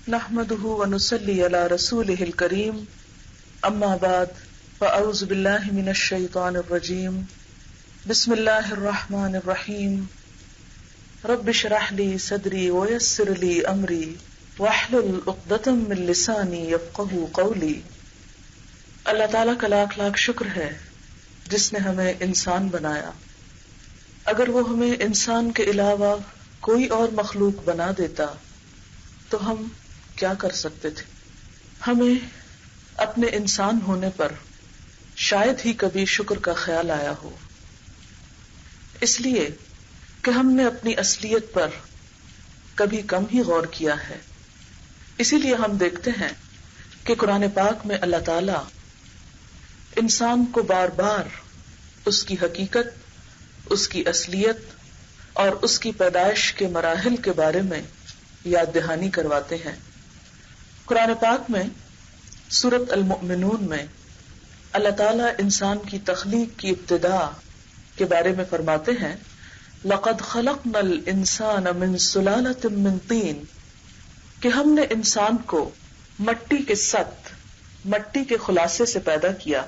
نحمده ونصلي على رسوله الكريم اما بعد فاعوذ بالله من الشيطان الرجيم بسم الله الرحمن الرحيم رب اشرح لي صدري ويسر لي امري واحلل عقدة من لساني يفقهوا قولي۔ اللہ تعالیٰ کا لاکھ لاکھ شکر ہے جس نے ہمیں انسان بنایا۔ اگر وہ ہمیں انسان کے علاوہ کوئی اور مخلوق بنا دیتا تو ہم کیا کر سکتے تھے؟ ہمیں اپنے انسان ہونے پر شاید ہی کبھی شکر کا خیال آیا ہو، اس لیے کہ ہم نے اپنی اصلیت پر کبھی کم ہی غور کیا ہے۔ اسی لیے ہم دیکھتے ہیں کہ قرآن پاک میں اللہ تعالی انسان کو بار بار اس کی حقیقت، اس کی اصلیت اور اس کی پیدائش کے مراحل کے بارے میں یاد دہانی کرواتے ہیں۔ قرآن پاک میں سورۃ المؤمنون میں اللہ تعالیٰ انسان کی تخلیق کی ابتدا کے بارے میں فرماتے ہیں لَقَدْ خَلَقْنَا الْإِنسَانَ مِنْ سُلَالَةٍ مِّن طِينٍ، کہ ہم نے انسان کو مٹی کے سط، مٹی کے خلاصے سے پیدا کیا۔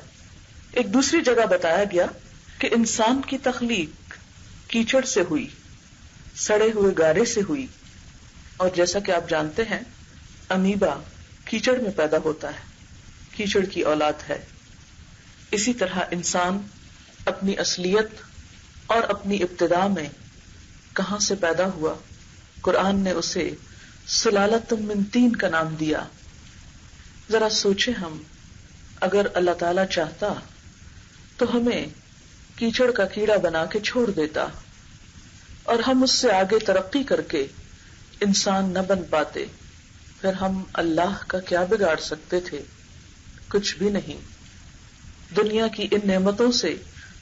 ایک دوسری جگہ بتایا گیا کہ انسان کی تخلیق کیچڑ سے ہوئی، سڑے ہوئے گارے سے ہوئی، اور جیسا کہ آپ جانتے ہیں امیبا کیچڑ میں پیدا ہوتا ہے، کیچڑ کی اولاد ہے۔ اسی طرح انسان اپنی اصلیت اور اپنی ابتدا میں کہاں سے پیدا ہوا؟ قرآن نے اسے سلالۃ من طین کا نام دیا۔ ذرا سوچیں، ہم اگر اللہ تعالی چاہتا تو ہمیں کیچڑ کا کیڑا بنا کے چھوڑ دیتا اور ہم اس سے آگے ترقی کر کے انسان نہ بن پاتے، پھر ہم اللہ کا کیا بگاڑ سکتے تھے؟ کچھ بھی نہیں۔ دنیا کی ان نعمتوں سے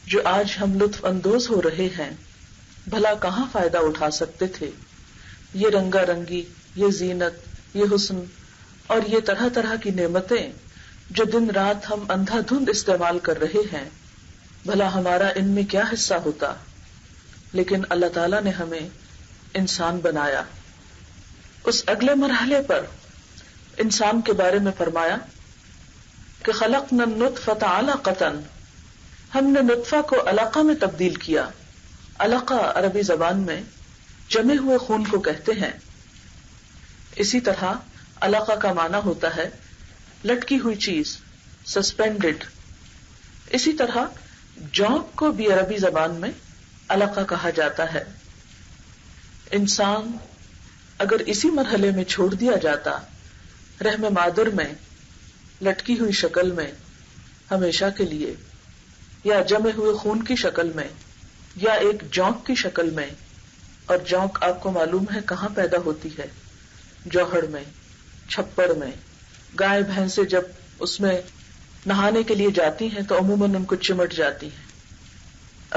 جو آج ہم لطف اندوز ہو رہے ہیں، بھلا کہاں فائدہ اٹھا سکتے تھے؟ یہ رنگا رنگی، یہ زینت، یہ حسن اور یہ طرح طرح کی نعمتیں جو دن رات ہم اندھا دھند استعمال کر رہے ہیں، بھلا ہمارا ان میں کیا حصہ ہوتا؟ لیکن اللہ تعالیٰ نے ہمیں انسان بنایا۔ اس اگلے مرحلے پر انسان کے بارے میں فرمایا کہ خلقنا النطفة علقة، ہم نے نطفہ کو علقہ میں تبدیل کیا۔ علقہ عربی زبان میں جمے ہوئے خون کو کہتے ہیں۔ اسی طرح علقہ کا معنی ہوتا ہے لٹکی ہوئی چیز، سسپینڈڈ۔ اسی طرح جونک کو بھی عربی زبان میں علقہ کہا جاتا ہے۔ انسان اگر اسی مرحلے میں چھوڑ دیا جاتا، رحم مادر میں لٹکی ہوئی شکل میں ہمیشہ کے لیے، یا جمے ہوئے خون کی شکل میں، یا ایک جونک کی شکل میں، اور جونک آپ کو معلوم ہے کہاں پیدا ہوتی ہے؟ جوہڑ میں، چھپڑ میں۔ گائے بھینسیں جب اس میں نہانے کے لیے جاتی ہیں تو عموماً ان کو چمٹ جاتی ہیں۔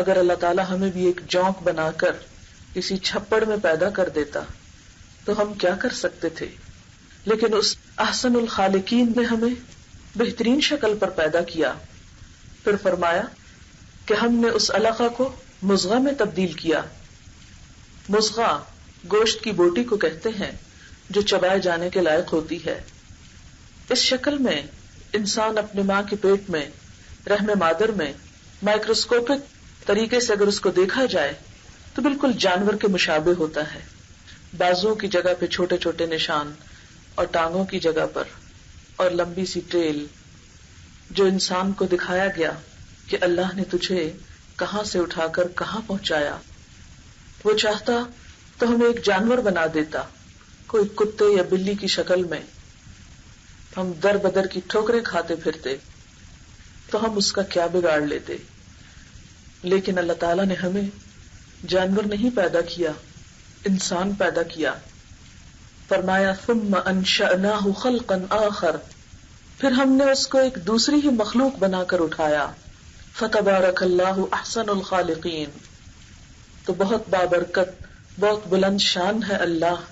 اگر اللہ تعالیٰ ہمیں بھی ایک جونک بنا کر کسی چھپڑ میں پیدا کر دیتا تو ہم کیا کر سکتے تھے؟ لیکن اس احسن الخالقین نے ہمیں بہترین شکل پر پیدا کیا۔ پھر فرمایا کہ ہم نے اس علقہ کو مضغہ میں تبدیل کیا۔ مضغہ گوشت کی بوٹی کو کہتے ہیں جو چبائے جانے کے لائق ہوتی ہے۔ اس شکل میں انسان اپنے ماں کے پیٹ میں، رحم مادر میں، مائکروسکوپک طریقے سے اگر اس کو دیکھا جائے تو بالکل جانور کے مشابہ ہوتا ہے۔ بازوں کی جگہ پہ چھوٹے چھوٹے نشان، اور ٹانگوں کی جگہ پر اور لمبی سی ٹیل، جو انسان کو دکھایا گیا کہ اللہ نے تجھے کہاں سے اٹھا کر کہاں پہنچایا۔ وہ چاہتا تو ہمیں ایک جانور بنا دیتا، کوئی کتے یا بلی کی شکل میں، ہم در بدر کی ٹھوکریں کھاتے پھرتے تو ہم اس کا کیا بگاڑ لیتے؟ لیکن اللہ تعالیٰ نے ہمیں جانور نہیں پیدا کیا، انسان پیدا کیا۔ فرمایا ثم انشأناہ خلقا آخر، پھر ہم نے اس کو ایک دوسری ہی مخلوق بنا کر اٹھایا۔ فتبارک اللہ احسن الخالقین، تو بہت بابرکت، بہت بلند شان ہے اللہ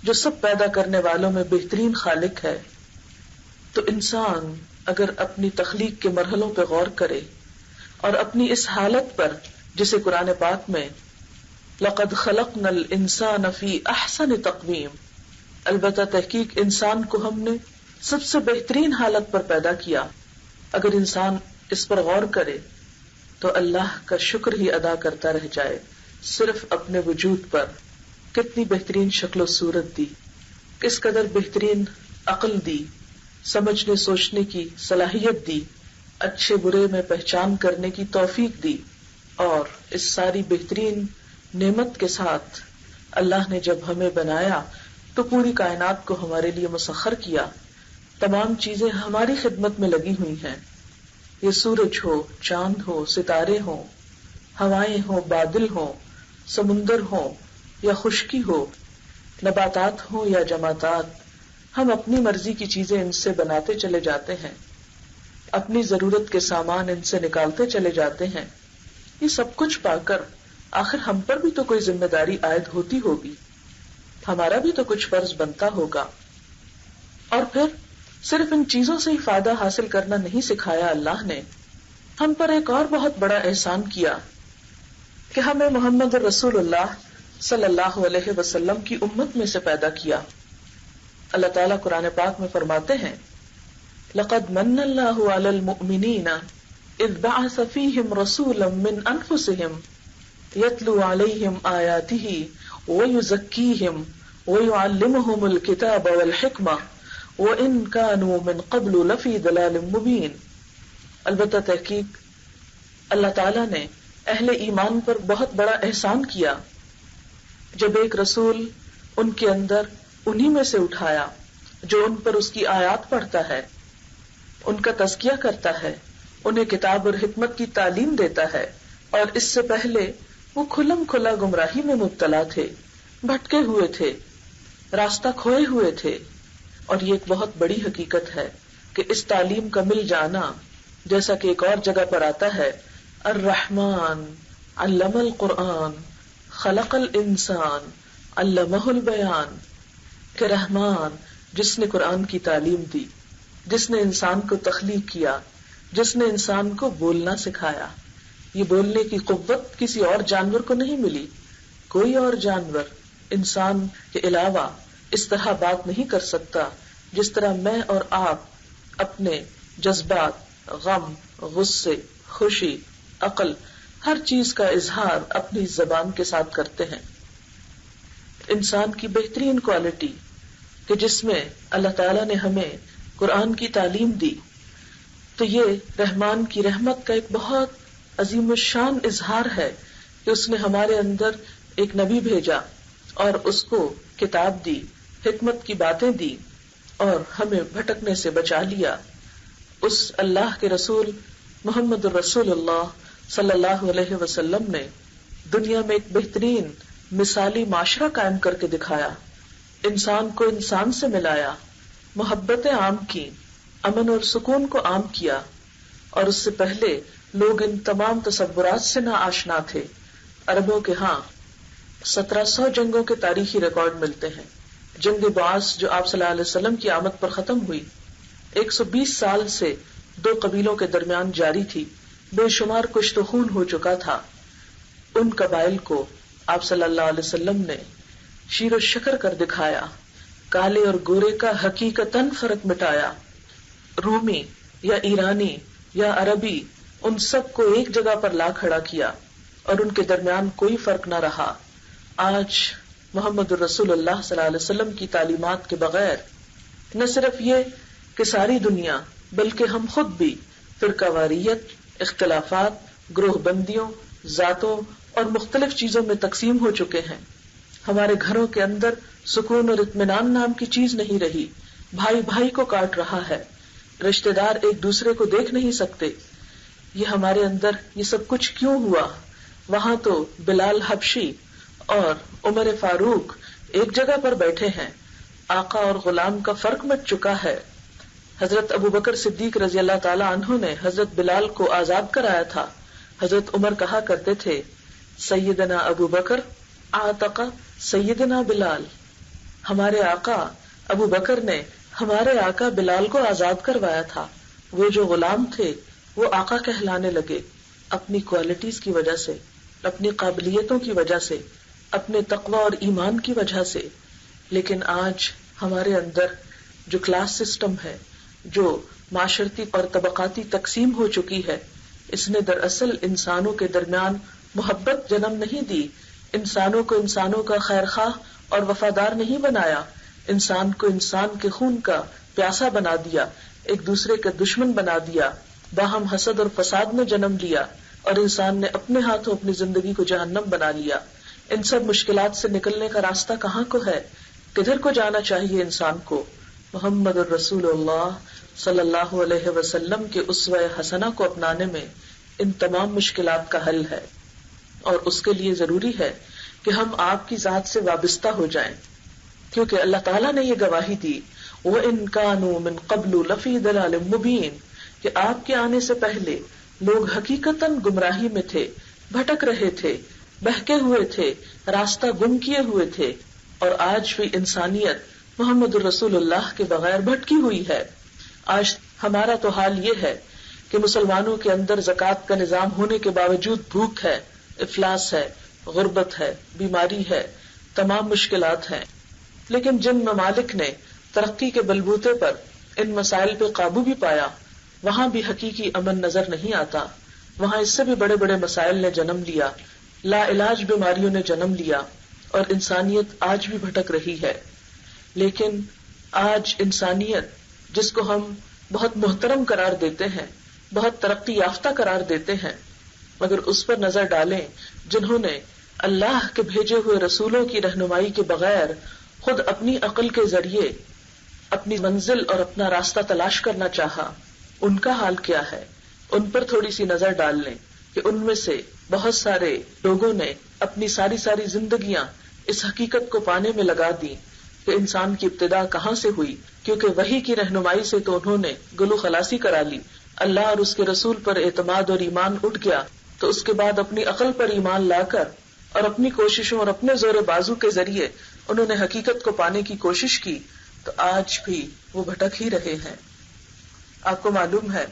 جو سب پیدا کرنے والوں میں بہترین خالق ہے۔ تو انسان اگر اپنی تخلیق کے مرحلوں پہ غور کرے اور اپنی اس حالت پر جسے قرآن پاک میں لقد خلقنا الانسان فی احسن تقویم، البتہ تحقیق انسان کو ہم نے سب سے بہترین حالت پر پیدا کیا. اگر انسان اس پر غور کرے تو اللہ کا شکر ہی ادا کرتا رہ جائے صرف اپنے وجود پر. کتنی بہترین شکل و صورت دی، کس قدر بہترین عقل دی، سمجھنے سوچنے کی صلاحیت دی، اچھے برے میں پہچان کرنے کی توفیق دی. اور اس ساری بہترین نعمت کے ساتھ اللہ نے جب ہمیں بنایا تو پوری کائنات کو ہمارے لیے مسخر کیا. تمام چیزیں ہماری خدمت میں لگی ہوئی ہیں. یہ سورج ہو، چاند ہو، ستارے ہوں، ہوائیں ہوں، بادل ہوں، سمندر ہوں یا خشکی ہو، نباتات ہوں یا جمادات، ہم اپنی مرضی کی چیزیں ان سے بناتے چلے جاتے ہیں، اپنی ضرورت کے سامان ان سے نکالتے چلے جاتے ہیں. یہ سب کچھ پا کر آخر ہم پر بھی تو کوئی ذمہ داری عائد ہوتی ہوگی، ہمارا بھی تو کچھ فرض بنتا ہوگا. اور پھر صرف ان چیزوں سے ہی فائدہ حاصل کرنا نہیں سکھایا اللہ نے، ہم پر ایک اور بہت بڑا احسان کیا کہ ہمیں محمد رسول اللہ صلی اللہ علیہ وسلم کی امت میں سے پیدا کیا. اللہ تعالیٰ قرآن پاک میں فرماتے ہیں لَقَدْ مَنَّ اللَّهُ عَلَى الْمُؤْمِنِينَ إِذْ بَعَثَ فِيهِمْ رَسُولًا مِّنْ أَنفُسِهِمْ يَتْلُو عَلَيْهِمْ آيَاتِهِ وَيُزَكِّيهِمْ وَيُعَلِّمُهُمُ الْكِتَابَ وَالْحِكْمَةَ وَإِنْ كَانُوا مِنْ قَبْلُ لَفِي ضَلَالٍ مُبِينٍ. البتہ تحقیق اللہ تعالیٰ نے اہل ایمان پر بہت بڑا احسان کیا جب ایک رسول ان کے اندر انہی میں سے اٹھایا جو ان پر اس کی آیات پڑھتا ہے، ان کا تزکیہ کرتا ہے، انہیں کتاب اور حکمت کی تعلیم دیتا ہے. اور اس سے پہلے وہ کھلم کھلا گمراہی میں مبتلا تھے، بھٹکے ہوئے تھے، راستہ کھوئے ہوئے تھے. اور یہ ایک بہت بڑی حقیقت ہے کہ اس تعلیم کا مل جانا، جیسا کہ ایک اور جگہ پر آتا ہے الرحمن علم القرآن خلق الانسان علمہ البیان، کہ رحمان جس نے قرآن کی تعلیم دی، جس نے انسان کو تخلیق کیا، جس نے انسان کو بولنا سکھایا. یہ بولنے کی قوت کسی اور جانور کو نہیں ملی. کوئی اور جانور انسان کے علاوہ اس طرح بات نہیں کر سکتا جس طرح میں اور آپ اپنے جذبات، غم، غصے، خوشی، عقل، ہر چیز کا اظہار اپنی زبان کے ساتھ کرتے ہیں. انسان کی بہترین کوالٹی کہ جس میں اللہ تعالیٰ نے ہمیں قرآن کی تعلیم دی، تو یہ رحمان کی رحمت کا ایک بہت عظیم الشان اظہار ہے کہ اس نے ہمارے اندر ایک نبی بھیجا اور اس کو کتاب دی، حکمت کی باتیں دی اور ہمیں بھٹکنے سے بچا لیا. اس اللہ کے رسول محمد الرسول اللہ صلی اللہ علیہ وسلم نے دنیا میں ایک بہترین مثالی معاشرہ قائم کر کے دکھایا، انسان کو انسان سے ملایا، محبتیں عام کی، امن اور سکون کو عام کیا. اور اس سے پہلے لوگ ان تمام تصورات سے نہ آشنا تھے. عربوں کے ہاں 1700 جنگوں کے تاریخی ریکارڈ ملتے ہیں. جنگ بعث جو آپ صلی اللہ علیہ وسلم کی آمد پر ختم ہوئی 120 سال سے 2 قبیلوں کے درمیان جاری تھی، بے شمار کشت و خون ہو چکا تھا. ان قبائل کو آپ صلی اللہ علیہ وسلم نے شیر و شکر کر دکھایا، کالے اور گورے کا حقیقتاً فرق مٹایا. رومی یا ایرانی یا عربی، ان سب کو ایک جگہ پر لا کھڑا کیا اور ان کے درمیان کوئی فرق نہ رہا. آج محمد الرسول اللہ صلی اللہ علیہ وسلم کی تعلیمات کے بغیر نہ صرف یہ کہ ساری دنیا بلکہ ہم خود بھی فرقہ واریت، اختلافات، گروہ بندیوں، ذاتوں اور مختلف چیزوں میں تقسیم ہو چکے ہیں. ہمارے گھروں کے اندر سکون اور اطمینان نام کی چیز نہیں رہی. بھائی بھائی کو کاٹ رہا ہے، رشتہ دار ایک دوسرے کو دیکھ نہیں سکتے. یہ ہمارے اندر یہ سب کچھ کیوں ہوا؟ وہاں تو بلال حبشی اور عمر فاروق ایک جگہ پر بیٹھے ہیں. آقا اور غلام کا فرق مٹ چکا ہے. حضرت ابو بکر صدیق رضی اللہ تعالی عنہ نے حضرت بلال کو آزاد کرایا تھا. حضرت عمر کہا کرتے تھے سیدنا ابو بکر اعتق سیدنا بلال، ہمارے آقا ابو بکر نے ہمارے آقا بلال کو آزاد کروایا تھا. وہ جو غلام تھے وہ آقا کہلانے لگے اپنی کوالٹیز کی وجہ سے، اپنی قابلیتوں کی وجہ سے، اپنے تقوی اور ایمان کی وجہ سے. لیکن آج ہمارے اندر جو کلاس سسٹم ہے، جو معاشرتی اور طبقاتی تقسیم ہو چکی ہے، اس نے دراصل انسانوں کے درمیان محبت جنم نہیں دی، انسانوں کو انسانوں کا خیرخواہ اور وفادار نہیں بنایا، انسان کو انسان کے خون کا پیاسا بنا دیا، ایک دوسرے کا دشمن بنا دیا، باہم حسد اور فساد میں جنم لیا، اور انسان نے اپنے ہاتھوں اپنی زندگی کو جہنم بنا لیا۔ ان سب مشکلات سے نکلنے کا راستہ کہاں کو ہے؟ کدھر کو جانا چاہیے انسان کو؟ محمد الرسول اللہ صلی اللہ علیہ وسلم کے اسوہ حسنہ کو اپنانے میں ان تمام مشکلات کا حل ہے، اور اس کے لیے ضروری ہے کہ ہم آپ کی ذات سے وابستہ ہو جائیں، کیونکہ اللہ تعالیٰ نے یہ گواہی دی وَإِن كَانُوا مِن قَبْلُ لَفِي ضَلَالٍ مُبِينٍ کہ آپ کے آنے سے پہلے لوگ حقیقتاً گمراہی میں تھے، بھٹک رہے تھے، بہکے ہوئے تھے، راستہ گم کیے ہوئے تھے، اور آج بھی انسانیت محمد الرسول اللہ کے بغیر بھٹکی ہوئی ہے۔ آج ہمارا تو حال یہ ہے کہ مسلمانوں کے اندر زکوٰۃ کا نظام ہونے کے باوجود بھوک ہے، افلاس ہے، غربت ہے، بیماری ہے، تمام مشکلات ہیں۔ لیکن جن ممالک نے ترقی کے بلبوتے پر ان مسائل پہ قابو بھی پایا، وہاں بھی حقیقی امن نظر نہیں آتا، وہاں اس سے بھی بڑے بڑے مسائل نے جنم لیا، لا علاج بیماریوں نے جنم لیا، اور انسانیت آج بھی بھٹک رہی ہے۔ لیکن آج انسانیت جس کو ہم بہت محترم قرار دیتے ہیں، بہت ترقی یافتہ قرار دیتے ہیں، مگر اس پر نظر ڈالیں جنہوں نے اللہ کے بھیجے ہوئے رسولوں کی رہنمائی کے بغیر خود اپنی عقل کے ذریعے اپنی منزل اور اپنا راستہ تلاش کرنا چاہا، ان کا حال کیا ہے؟ ان پر تھوڑی سی نظر ڈال لیں کہ ان میں سے بہت سارے لوگوں نے اپنی ساری زندگیاں اس حقیقت کو پانے میں لگا دی کہ انسان کی ابتدا کہاں سے ہوئی، کیونکہ وحی کی رہنمائی سے تو انہوں نے گلو خلاصی کرا لی، اللہ اور اس کے رسول پر اعتماد اور ایمان اٹھ گیا، تو اس کے بعد اپنی عقل پر ایمان لا کر اور اپنی کوششوں اور اپنے زور بازو کے ذریعے انہوں نے حقیقت کو پانے کی کوشش کی، تو آج بھی وہ بھٹک ہی رہے ہیں۔ آپ کو معلوم ہے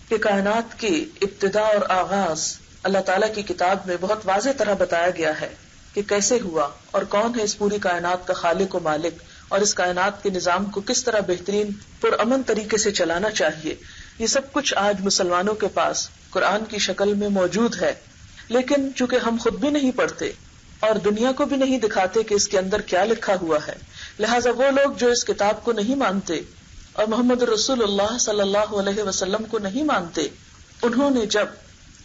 کہ کائنات کی ابتدا اور آغاز اللہ تعالیٰ کی کتاب میں بہت واضح طرح بتایا گیا ہے کہ کیسے ہوا اور کون ہے اس پوری کائنات کا خالق و مالک، اور اس کائنات کے نظام کو کس طرح بہترین پرامن طریقے سے چلانا چاہیے۔ یہ سب کچھ آج مسلمانوں کے پاس قرآن کی شکل میں موجود ہے، لیکن چونکہ ہم خود بھی نہیں پڑھتے اور دنیا کو بھی نہیں دکھاتے کہ اس کے اندر کیا لکھا ہوا ہے، لہٰذا وہ لوگ جو اس کتاب کو نہیں مانتے اور محمد رسول اللہ صلی اللہ علیہ وسلم کو نہیں مانتے، انہوں نے جب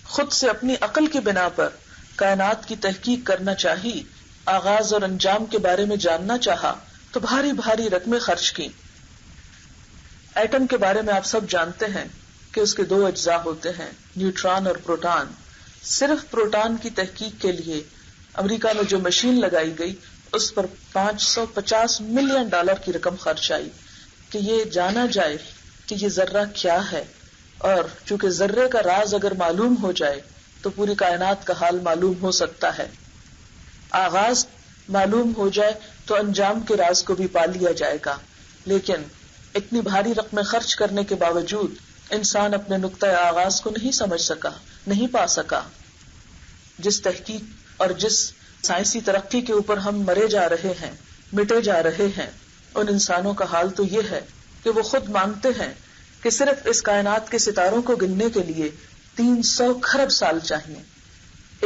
خود سے اپنی عقل کی بنا پر کائنات کی تحقیق کرنا چاہی، آغاز اور انجام کے بارے میں جاننا چاہا، تو بھاری بھاری رقمیں خرچ کی۔ ایٹم کے بارے میں آپ سب جانتے ہیں کہ اس کے 2 اجزاء ہوتے ہیں، نیوٹران اور پروٹان۔ صرف پروٹان کی تحقیق کے لیے امریکہ میں جو مشین لگائی گئی، اس پر $550 ملین کی رقم خرچ آئی کہ یہ جانا جائے کہ یہ ذرہ کیا ہے، اور چونکہ ذرے کا راز اگر معلوم ہو جائے تو پوری کائنات کا حال معلوم ہو سکتا ہے، آغاز معلوم ہو جائے تو انجام کے راز کو بھی پا لیا جائے گا۔ لیکن اتنی بھاری رقمیں خرچ کرنے کے باوجود انسان اپنے نقطۂ آغاز کو نہیں سمجھ سکا، نہیں پا سکا۔ جس تحقیق اور جس سائنسی ترقی کے اوپر ہم مرے جا رہے ہیں، مٹے جا رہے ہیں، ان انسانوں کا حال تو یہ ہے کہ وہ خود مانتے ہیں کہ صرف اس کائنات کے ستاروں کو گننے کے لیے 300 کھرب سال چاہیے۔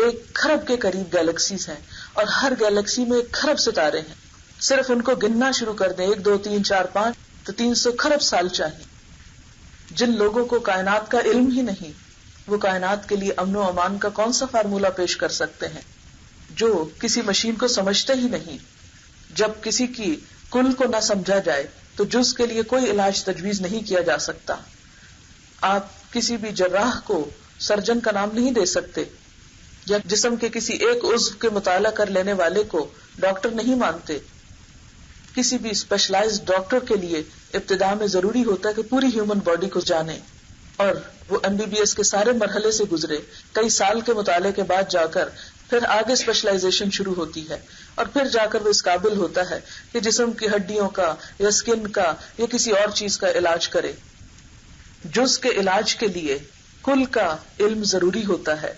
1 کھرب کے قریب گیلیکسیز ہیں، اور ہر گیلیکسی میں 1 کھرب ستارے ہیں۔ صرف ان کو گننا شروع کر دیں 1 2 3 4 5 تو 300 کھرب سال چاہیے۔ جن لوگوں کو کائنات کا علم ہی نہیں، وہ کائنات کے لیے امن و امان کا کون سا فارمولہ پیش کر سکتے ہیں؟ جو کسی مشین کو سمجھتے ہی نہیں۔ جب کسی کی کل کو نہ سمجھا جائے تو جز کے لیے کوئی علاج تجویز نہیں کیا جا سکتا۔ آپ کسی بھی جراح کو سرجن کا نام نہیں دے سکتے، یا جسم کے کسی ایک عضو کے مطالعہ کر لینے والے کو ڈاکٹر نہیں مانتے۔ کسی بھی اسپیشلائزڈ ڈاکٹر کے لیے ابتدا میں ضروری ہوتا ہے کہ پوری ہیومن باڈی کو جانے، اور وہ MBBS کے سارے مرحلے سے گزرے، کئی سال کے مطالعے کے بعد جا کر پھر آگے اسپیشلائزیشن شروع ہوتی ہے، اور پھر جا کر وہ اس قابل ہوتا ہے کہ جسم کی ہڈیوں کا یا اسکن کا یا کسی اور چیز کا علاج کرے۔ جز کے علاج کے لیے کل کا علم ضروری ہوتا ہے۔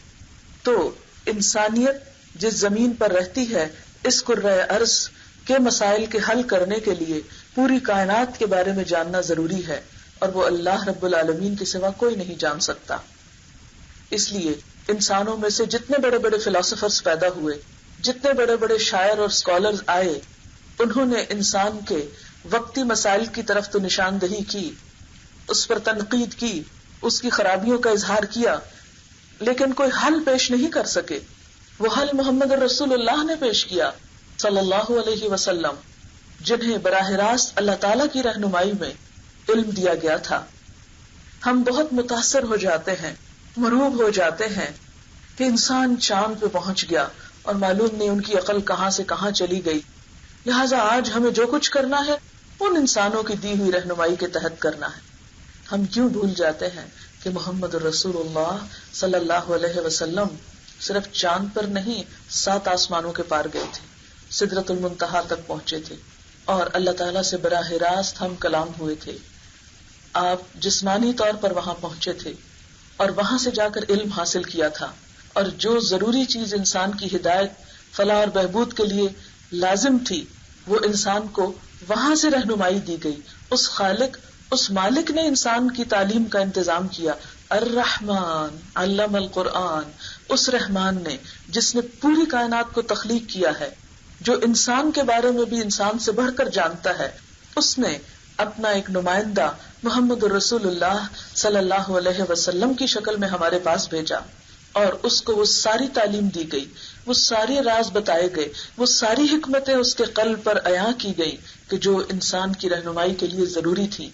تو انسانیت جس زمین پر رہتی ہے، اس کرۂ ارض کے مسائل کے حل کرنے کے لیے پوری کائنات کے بارے میں جاننا ضروری ہے، اور وہ اللہ رب العالمین کے سوا کوئی نہیں جان سکتا. اس لیے انسانوں میں سے جتنے بڑے بڑے فلاسفرز پیدا ہوئے، جتنے بڑے بڑے شاعر اور اسکالرز آئے، انہوں نے انسان کے وقتی مسائل کی طرف تو نشاندہی کی، اس پر تنقید کی، اس کی خرابیوں کا اظہار کیا، لیکن کوئی حل پیش نہیں کر سکے. وہ حل محمد رسول اللہ نے پیش کیا صلی اللہ علیہ وسلم، جنہیں براہ راست اللہ تعالی کی رہنمائی میں علم دیا گیا تھا. ہم بہت متاثر ہو جاتے ہیں، مرعوب ہو جاتے ہیں کہ انسان چاند پہ پہنچ گیا اور معلوم نہیں ان کی عقل کہاں سے کہاں چلی گئی. لہٰذا آج ہمیں جو کچھ کرنا ہے ان انسانوں کی دی ہوئی رہنمائی کے تحت کرنا ہے. ہم کیوں بھول جاتے ہیں کہ محمد رسول اللہ صلی اللہ علیہ وسلم صرف چاند پر نہیں 7 آسمانوں کے پار گئے تھے، سدرۃ المنتہا تک پہنچے تھے، اور اللہ تعالیٰ سے براہ راست ہم کلام ہوئے تھے. آپ جسمانی طور پر وہاں پہنچے تھے اور وہاں سے جا کر علم حاصل کیا تھا، اور جو ضروری چیز انسان کی ہدایت، فلاح اور بہبود کے لیے لازم تھی، وہ انسان کو وہاں سے رہنمائی دی گئی. اس خالق، اس مالک نے انسان کی تعلیم کا انتظام کیا. الرحمن علم القرآن، اس رحمان نے جس نے پوری کائنات کو تخلیق کیا ہے، جو انسان کے بارے میں بھی انسان سے بڑھ کر جانتا ہے، اس نے اپنا ایک نمائندہ محمد رسول اللہ صلی اللہ علیہ وسلم کی شکل میں ہمارے پاس بھیجا، اور اس کو وہ ساری تعلیم دی گئی، وہ سارے راز بتائے گئے، وہ ساری حکمتیں اس کے قلب پر عیاں کی گئی کہ جو انسان کی رہنمائی کے لیے ضروری تھی.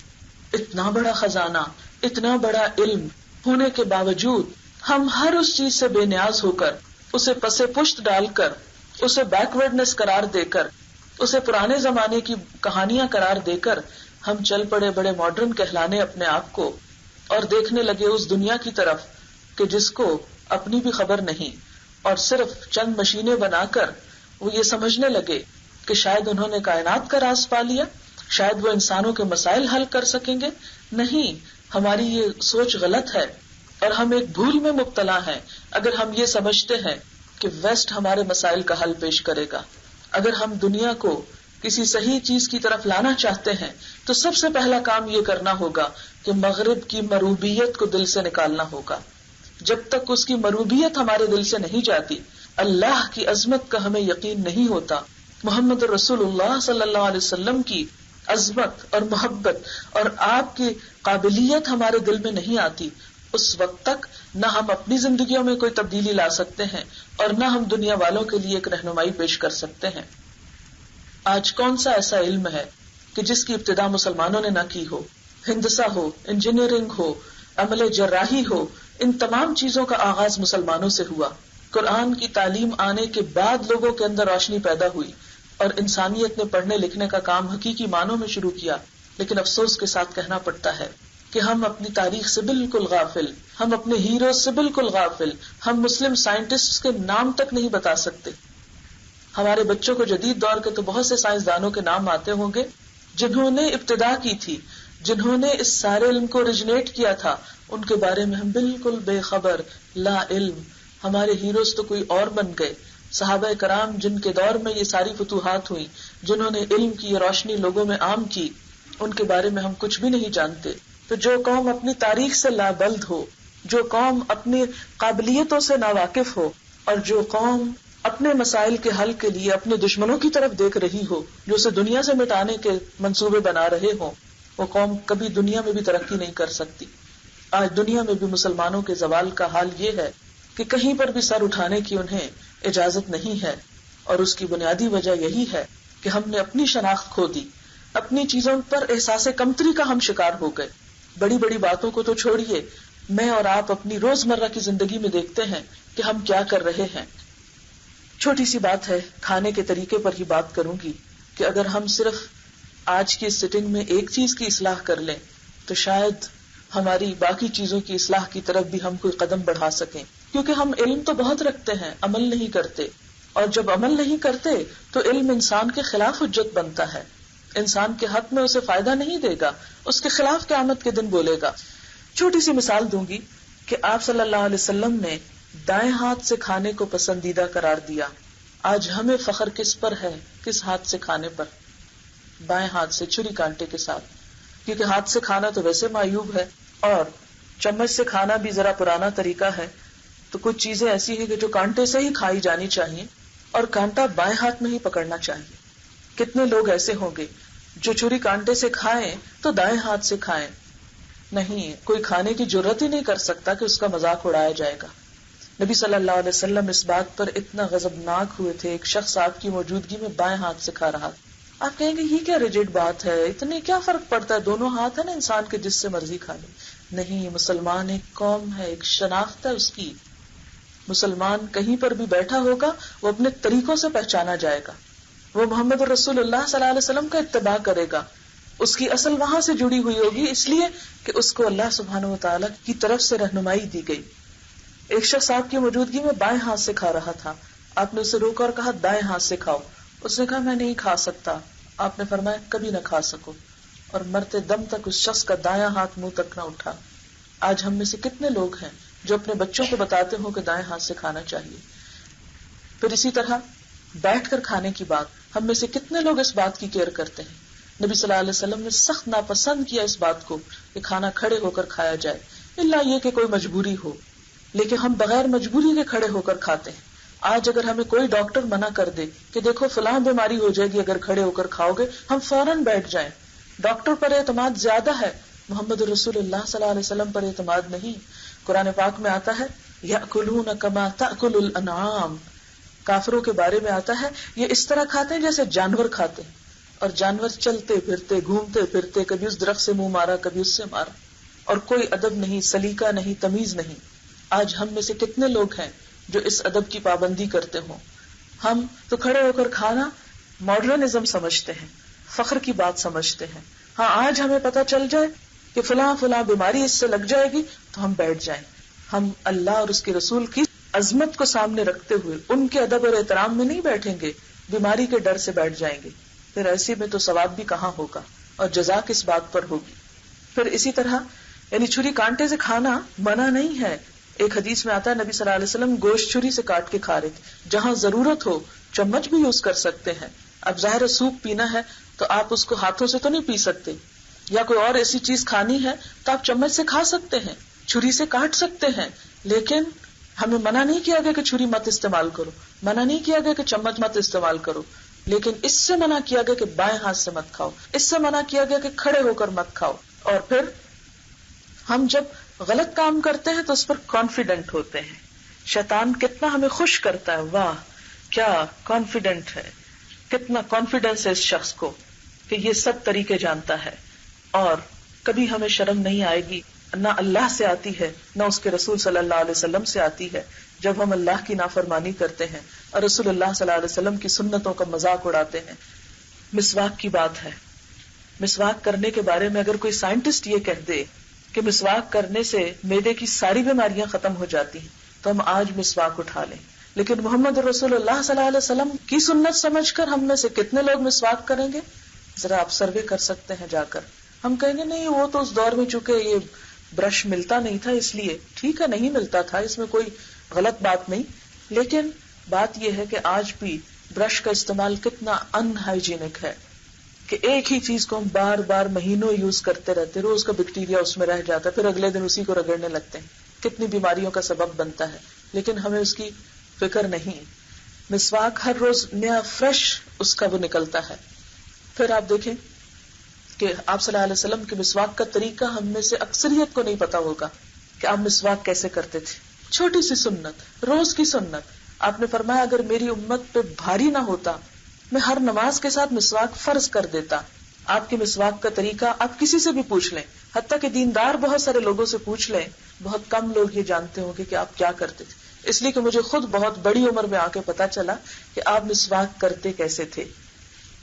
اتنا بڑا خزانہ، اتنا بڑا علم ہونے کے باوجود ہم ہر اس چیز سے بے نیاز ہو کر، اسے پسے پشت ڈال کر، اسے بیکورڈنس قرار دے کر، اسے پرانے زمانے کی کہانیاں قرار دے کر ہم چل پڑے بڑے ماڈرن کہلانے اپنے آپ کو، اور دیکھنے لگے اس دنیا کی طرف کہ جس کو اپنی بھی خبر نہیں، اور صرف چند مشینیں بنا کر وہ یہ سمجھنے لگے کہ شاید انہوں نے کائنات کا راز پا لیا، شاید وہ انسانوں کے مسائل حل کر سکیں گے. نہیں، ہماری یہ سوچ غلط ہے، اور ہم ایک بھول میں مبتلا ہیں اگر ہم یہ سمجھتے ہیں کہ ویسٹ ہمارے مسائل کا حل پیش کرے گا. اگر ہم دنیا کو کسی صحیح چیز کی طرف لانا چاہتے ہیں تو سب سے پہلا کام یہ کرنا ہوگا کہ مغرب کی مروبیت کو دل سے نکالنا ہوگا. جب تک اس کی مروبیت ہمارے دل سے نہیں جاتی، اللہ کی عظمت کا ہمیں یقین نہیں ہوتا، محمد رسول اللہ صلی اللہ علیہ وسلم کی عظمت اور محبت اور آپ کی قابلیت ہمارے دل میں نہیں آتی، اس وقت تک نہ ہم اپنی زندگیوں میں کوئی تبدیلی لا سکتے ہیں اور نہ ہم دنیا والوں کے لیے ایک رہنمائی پیش کر سکتے ہیں. آج کون سا ایسا علم ہے کہ جس کی ابتدا مسلمانوں نے نہ کی ہو؟ ہندسہ ہو، انجینئرنگ ہو، عمل جراحی ہو، ان تمام چیزوں کا آغاز مسلمانوں سے ہوا. قرآن کی تعلیم آنے کے بعد لوگوں کے اندر روشنی پیدا ہوئی اور انسانیت نے پڑھنے لکھنے کا کام حقیقی معنوں میں شروع کیا. لیکن افسوس کے ساتھ کہنا پڑتا ہے کہ ہم اپنی تاریخ سے بالکل غافل، ہم اپنے ہیروز سے بالکل غافل، ہم مسلم سائنٹسٹ کے نام تک نہیں بتا سکتے. ہمارے بچوں کو جدید دور کے تو بہت سے سائنسدانوں کے نام آتے ہوں گے جنہوں نے ابتدا کی تھی، جنہوں نے اس سارے علم کو اوریجنیٹ کیا تھا، ان کے بارے میں ہم بالکل بے خبر، لا علم. ہمارے ہیروز تو کوئی اور بن گئے. صحابہ کرام جن کے دور میں یہ ساری فتوحات ہوئی، جنہوں نے علم کی روشنی لوگوں میں عام کی، ان کے بارے میں ہم کچھ بھی نہیں جانتے. تو جو قوم اپنی تاریخ سے لابلد ہو، جو قوم اپنی قابلیتوں سے ناواقف ہو، اور جو قوم اپنے مسائل کے حل کے لیے اپنے دشمنوں کی طرف دیکھ رہی ہو جو اسے دنیا سے مٹانے کے منصوبے بنا رہے ہوں، وہ قوم کبھی دنیا میں بھی ترقی نہیں کر سکتی. آج دنیا میں بھی مسلمانوں کے زوال کا حال یہ ہے کہ کہیں پر بھی سر اٹھانے کی انہیں اجازت نہیں ہے، اور اس کی بنیادی وجہ یہی ہے کہ ہم نے اپنی شناخت کھو دی، اپنی چیزوں پر احساس کمتری کا ہم شکار ہو گئے. بڑی بڑی باتوں کو تو چھوڑیے، میں اور آپ اپنی روزمرہ کی زندگی میں دیکھتے ہیں کہ ہم کیا کر رہے ہیں. چھوٹی سی بات ہے، کھانے کے طریقے پر ہی بات کروں گی کہ اگر ہم صرف آج کی سٹنگ میں ایک چیز کی اصلاح کر لیں تو شاید ہماری باقی چیزوں کی اصلاح کی طرف بھی ہم کوئی قدم بڑھا سکیں. کیونکہ ہم علم تو بہت رکھتے ہیں، عمل نہیں کرتے، اور جب عمل نہیں کرتے تو علم انسان کے خلاف حجت بنتا ہے، انسان کے حق میں اسے فائدہ نہیں دے گا، اس کے خلاف قیامت کے دن بولے گا. چھوٹی سی مثال دوں گی کہ آپ صلی اللہ علیہ وسلم نے دائیں ہاتھ سے کھانے کو پسندیدہ قرار دیا. آج ہمیں فخر کس پر ہے؟ کس ہاتھ سے کھانے پر؟ بائیں ہاتھ سے چھری کانٹے کے ساتھ، کیونکہ ہاتھ سے کھانا تو ویسے معیوب ہے اور چمچ سے کھانا بھی ذرا پرانا طریقہ ہے، تو کچھ چیزیں ایسی ہیں کہ جو کانٹے سے ہی کھائی جانی چاہیے اور کانٹا بائیں ہاتھ میں ہی پکڑنا چاہیے. کتنے لوگ ایسے ہوں گے جو چھری کانٹے سے کھائیں تو دائیں ہاتھ سے کھائیں. نہیں، کوئی کھانے کی جرات ہی نہیں کر سکتا کہ اس کا مذاق اڑایا جائے گا. نبی صلی اللہ علیہ وسلم اس بات پر اتنا غضبناک ہوئے تھے، ایک شخص آپ کی موجودگی میں بائیں ہاتھ سے کھا رہا تھا. آپ کہیں گے یہ کیا ریجڈ بات ہے، اتنی کیا فرق پڑتا ہے، دونوں ہاتھ ہے نا انسان کے، جس سے مرضی کھا لے. نہیں، مسلمان ایک قوم ہے، ایک شناخت ہے اس کی. مسلمان کہیں پر بھی بیٹھا ہوگا وہ اپنے طریقوں سے پہچانا جائے گا، وہ محمد رسول اللہ صلی اللہ علیہ وسلم کا اتباع کرے گا. اس کی اصل وہاں سے جڑی ہوئی ہوگی، اس لیے کہ اس کو اللہ سبحانہ و تعالیٰ کی طرف سے رہنمائی دی گئی. ایک شخص آپ کی موجودگی میں بائیں ہاتھ سے کھا رہا تھا، آپ نے اسے روکا اور کہا دائیں ہاتھ سے کھاؤ. اس نے کہا میں نہیں کھا سکتا. آپ نے فرمایا کبھی نہ کھا سکو، اور مرتے دم تک اس شخص کا دایاں ہاتھ منہ تک نہ اٹھا. آج ہم میں سے کتنے لوگ ہیں جو اپنے بچوں کو بتاتے ہوں کہ دائیں ہاتھ سے کھانا چاہیے. پھر اسی طرح بیٹھ کر کھانے کی بات، ہم میں سے کتنے لوگ اس بات کی کیئر کرتے ہیں. نبی صلی اللہ علیہ وسلم نے سخت ناپسند کیا اس بات کو کہ کھانا کھڑے ہو کر کھایا جائے، الا یہ کہ کوئی مجبوری ہو، لیکن ہم بغیر مجبوری کے کھڑے ہو کر کھاتے ہیں. آج اگر ہمیں کوئی ڈاکٹر منع کر دے کہ دیکھو فلاں بیماری ہو جائے گی اگر کھڑے ہو کر کھاؤ گے، ہم فوراً بیٹھ جائیں. ڈاکٹر پر اعتماد زیادہ ہے، محمد رسول اللہ صلی اللہ علیہ وسلم پر اعتماد نہیں. قرآن پاک میں آتا ہے یأکلون کما تأکل الانعام، کافروں کے بارے میں آتا ہے یہ اس طرح کھاتے ہیں جیسے جانور کھاتے ہیں، اور جانور چلتے پھرتے گھومتے پھرتے کبھی اس درخت سے منہ مارا کبھی اس سے مارا، اور کوئی ادب نہیں، سلیقہ نہیں، تمیز نہیں. آج ہم میں سے کتنے لوگ ہیں جو اس ادب کی پابندی کرتے ہوں. ہم تو کھڑے ہو کر کھانا ماڈرنزم سمجھتے ہیں، فخر کی بات سمجھتے ہیں. ہاں آج ہمیں پتہ چل جائے کہ فلاں فلاں بیماری اس سے لگ جائے گی تو ہم بیٹھ جائیں. ہم اللہ اور اس کے رسول کی عظمت کو سامنے رکھتے ہوئے ان کے ادب اور احترام میں نہیں بیٹھیں گے، بیماری کے ڈر سے بیٹھ جائیں گے. پھر ایسے میں تو ثواب بھی کہاں ہوگا اور جزا کس بات پر ہوگی. پھر اسی طرح یعنی چھری کانٹے سے کھانا منع نہیں ہے. ایک حدیث میں آتا ہے نبی صلی اللہ علیہ وسلم گوشت چھری سے کاٹ کے کھا رہے تھے. جہاں ضرورت ہو چمچ بھی یوز کر سکتے ہیں. اب ظاہر سوپ پینا ہے تو آپ اس کو ہاتھوں سے تو نہیں پی سکتے، یا کوئی اور ایسی چیز کھانی ہے تو آپ چمچ سے کھا سکتے ہیں، چھری سے کاٹ سکتے ہیں. لیکن ہمیں منع نہیں کیا گیا کہ چھری مت استعمال کرو، منع نہیں کیا گیا کہ چمچ مت استعمال کرو، لیکن اس سے منع کیا گیا کہ بائیں ہاتھ سے مت کھاؤ، اس سے منع کیا گیا کہ کھڑے ہو کر مت کھاؤ. اور پھر ہم جب غلط کام کرتے ہیں تو اس پر کانفیڈنٹ ہوتے ہیں. شیطان کتنا ہمیں خوش کرتا ہے، واہ کیا کانفیڈنٹ ہے، کتنا کانفیڈنس ہے اس شخص کو کہ یہ سب طریقے جانتا ہے. اور کبھی ہمیں شرم نہیں آئے گی، نہ اللہ سے آتی ہے نہ اس کے رسول صلی اللہ علیہ وسلم سے آتی ہے، جب ہم اللہ کی نافرمانی کرتے ہیں اور رسول اللہ صلی اللہ علیہ وسلم کی سنتوں کا مذاق اڑاتے ہیں. مسواک کی بات ہے. مسواک کرنے کے بارے میں اگر کوئی سائنٹسٹ یہ کہہ دے کہ مسواک کرنے سے معدے کی ساری بیماریاں ختم ہو جاتی ہیں تو ہم آج مسواک اٹھا لیں. لیکن محمد رسول اللہ صلی اللہ علیہ وسلم کی سنت سمجھ کر ہم میں سے کتنے لوگ مسواک کریں گے؟ ذرا آپ سروے کر سکتے ہیں جا کر. ہم کہیں گے نہیں وہ تو اس دور میں چونکہ یہ برش ملتا نہیں تھا اس لیے. ٹھیک ہے نہیں ملتا تھا، اس میں کوئی غلط بات نہیں، لیکن بات یہ ہے کہ آج بھی برش کا استعمال کتنا ان ہائیجینک ہے کہ ایک ہی چیز کو ہم بار بار مہینوں یوز کرتے رہتے، روز کا بیکٹیریا اس میں رہ جاتا ہے، پھر اگلے دن اسی کو رگڑنے لگتے ہیں، کتنی بیماریوں کا سبب بنتا ہے، لیکن ہمیں اس کی فکر نہیں. مسواک ہر روز نیا فریش اس کا وہ نکلتا ہے. پھر آپ دیکھیں کہ آپ صلی اللہ علیہ وسلم کے مسواک کا طریقہ ہم میں سے اکثریت کو نہیں پتا ہوگا کہ آپ مسواک کیسے کرتے تھے. چھوٹی سی سنت، روز کی سنت. آپ نے فرمایا اگر میری امت پہ بھاری نہ ہوتا میں ہر نماز کے ساتھ مسواک فرض کر دیتا. آپ کے مسواک کا طریقہ آپ کسی سے بھی پوچھ لیں، حتیٰ کہ دیندار بہت سارے لوگوں سے پوچھ لیں، بہت کم لوگ یہ جانتے ہوں گے کہ آپ کیا کرتے تھے. اس لیے کہ مجھے خود بہت بڑی عمر میں آ کے پتا چلا کہ آپ مسواک کرتے کیسے تھے.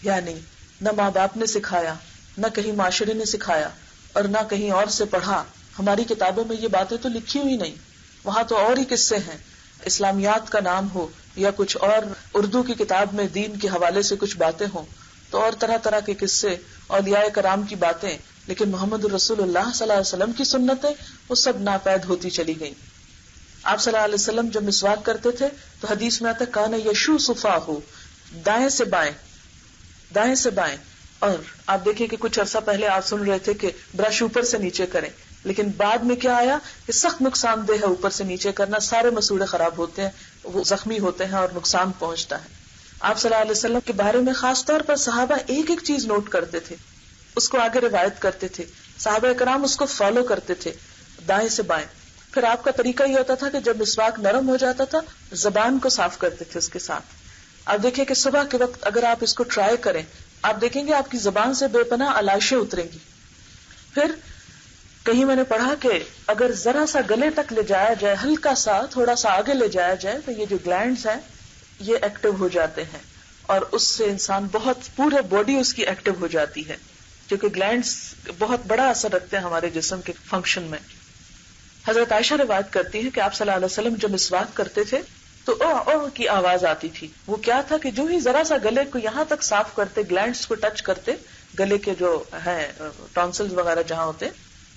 یعنی نہ ماں باپ نے سکھایا، نہ کہیں معاشرے نے سکھایا، اور نہ کہیں اور سے پڑھا. ہماری کتابوں میں یہ باتیں تو لکھی ہوئی نہیں، وہاں تو اور ہی قصے ہیں. اسلامیات کا نام ہو یا کچھ اور اردو کی کتاب میں دین کے حوالے سے کچھ باتیں ہوں تو اور طرح طرح کے قصے، اولیاء کرام کی باتیں، لیکن محمد رسول اللہ صلی اللہ علیہ وسلم کی سنتیں وہ سب ناپید ہوتی چلی گئیں. آپ صلی اللہ علیہ وسلم جب مسواک کرتے تھے تو حدیث میں آتا کان یشو صفاہو، دائیں سے بائیں، دائیں سے بائیں. اور آپ دیکھیں کہ کچھ عرصہ پہلے آپ سن رہے تھے کہ برش اوپر سے نیچے کریں، لیکن بعد میں کیا آیا کہ سخت نقصان دہ ہے اوپر سے نیچے کرنا، سارے مسوڑے خراب ہوتے ہیں، وہ زخمی ہوتے ہیں اور نقصان پہنچتا ہے۔ آپ صلی اللہ علیہ وسلم کے بارے میں خاص طور پر صحابہ ایک ایک چیز نوٹ کرتے تھے، اس کو آگے روایت کرتے تھے، صحابہ کرام اس کو فالو کرتے تھے دائیں سے بائیں۔ پھر آپ کا طریقہ یہ ہوتا تھا کہ جب مسواک نرم ہو جاتا تھا زبان کو صاف کرتے تھے اس کے ساتھ۔ آپ دیکھیں کہ صبح کے وقت اگر آپ اس کو ٹرائی کریں، آپ دیکھیں گے آپ کی زبان سے بے پناہ علائشیں اتریں گی۔ پھر کہیں میں نے پڑھا کہ اگر ذرا سا گلے تک لے جایا جائے، ہلکا سا تھوڑا سا آگے لے جایا جائے، تو یہ جو گلینڈز ہیں یہ ایکٹیو ہو جاتے ہیں، اور اس سے انسان بہت پورے باڈی اس کی ایکٹیو ہو جاتی ہے، کیونکہ گلینڈز بہت بڑا اثر رکھتے ہیں ہمارے جسم کے فنکشن میں۔ حضرت عائشہ روایت کرتی ہے کہ آپ صلی اللہ علیہ وسلم جب مسواک کرتے تھے تو اوہ کی آواز آتی تھی۔ وہ کیا تھا کہ جو ہی ذرا سا گلے کو یہاں تک صاف کرتے، گلینڈز کو ٹچ کرتے، گلے کے جو ہیں ٹونسلز وغیرہ جہاں ہوتے،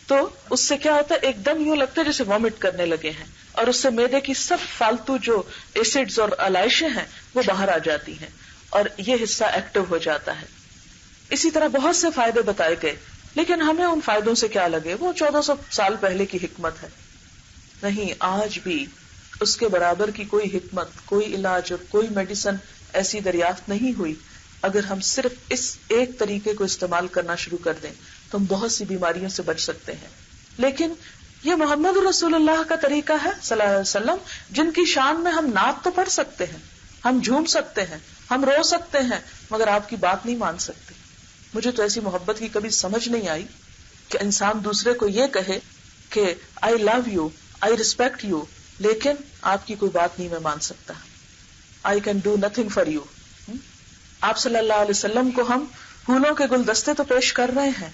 تو اس سے کیا ہوتا ہے، ایک دم یوں لگتا ہے جیسے وامٹ کرنے لگے ہیں، اور اس سے معدے کی سب فالتو جو ایسڈز اور علائشیں ہیں وہ باہر آ جاتی ہیں اور یہ حصہ ایکٹیو ہو جاتا ہے۔ اسی طرح بہت سے فائدے بتائے گئے، لیکن ہمیں ان فائدوں سے کیا لگے، وہ 1400 سال پہلے کی حکمت ہے۔ نہیں، آج بھی اس کے برابر کی کوئی حکمت، کوئی علاج اور کوئی میڈیسن ایسی دریافت نہیں ہوئی۔ اگر ہم صرف اس ایک طریقے کو استعمال کرنا شروع کر دیں تو ہم بہت سی بیماریوں سے بچ سکتے ہیں۔ لیکن یہ محمد رسول اللہ کا طریقہ ہے صلی اللہ علیہ وسلم، جن کی شان میں ہم نعت تو پڑھ سکتے ہیں، ہم جھوم سکتے ہیں، ہم رو سکتے ہیں، مگر آپ کی بات نہیں مان سکتے۔ مجھے تو ایسی محبت کی کبھی سمجھ نہیں آئی کہ انسان دوسرے کو یہ کہے کہ I love you, I respect you, لیکن آپ کی کوئی بات نہیں میں مان سکتا، I can do nothing for you. آپ صلی اللہ علیہ وسلم کو ہم پھولوں کے گلدستے تو پیش کر رہے ہیں،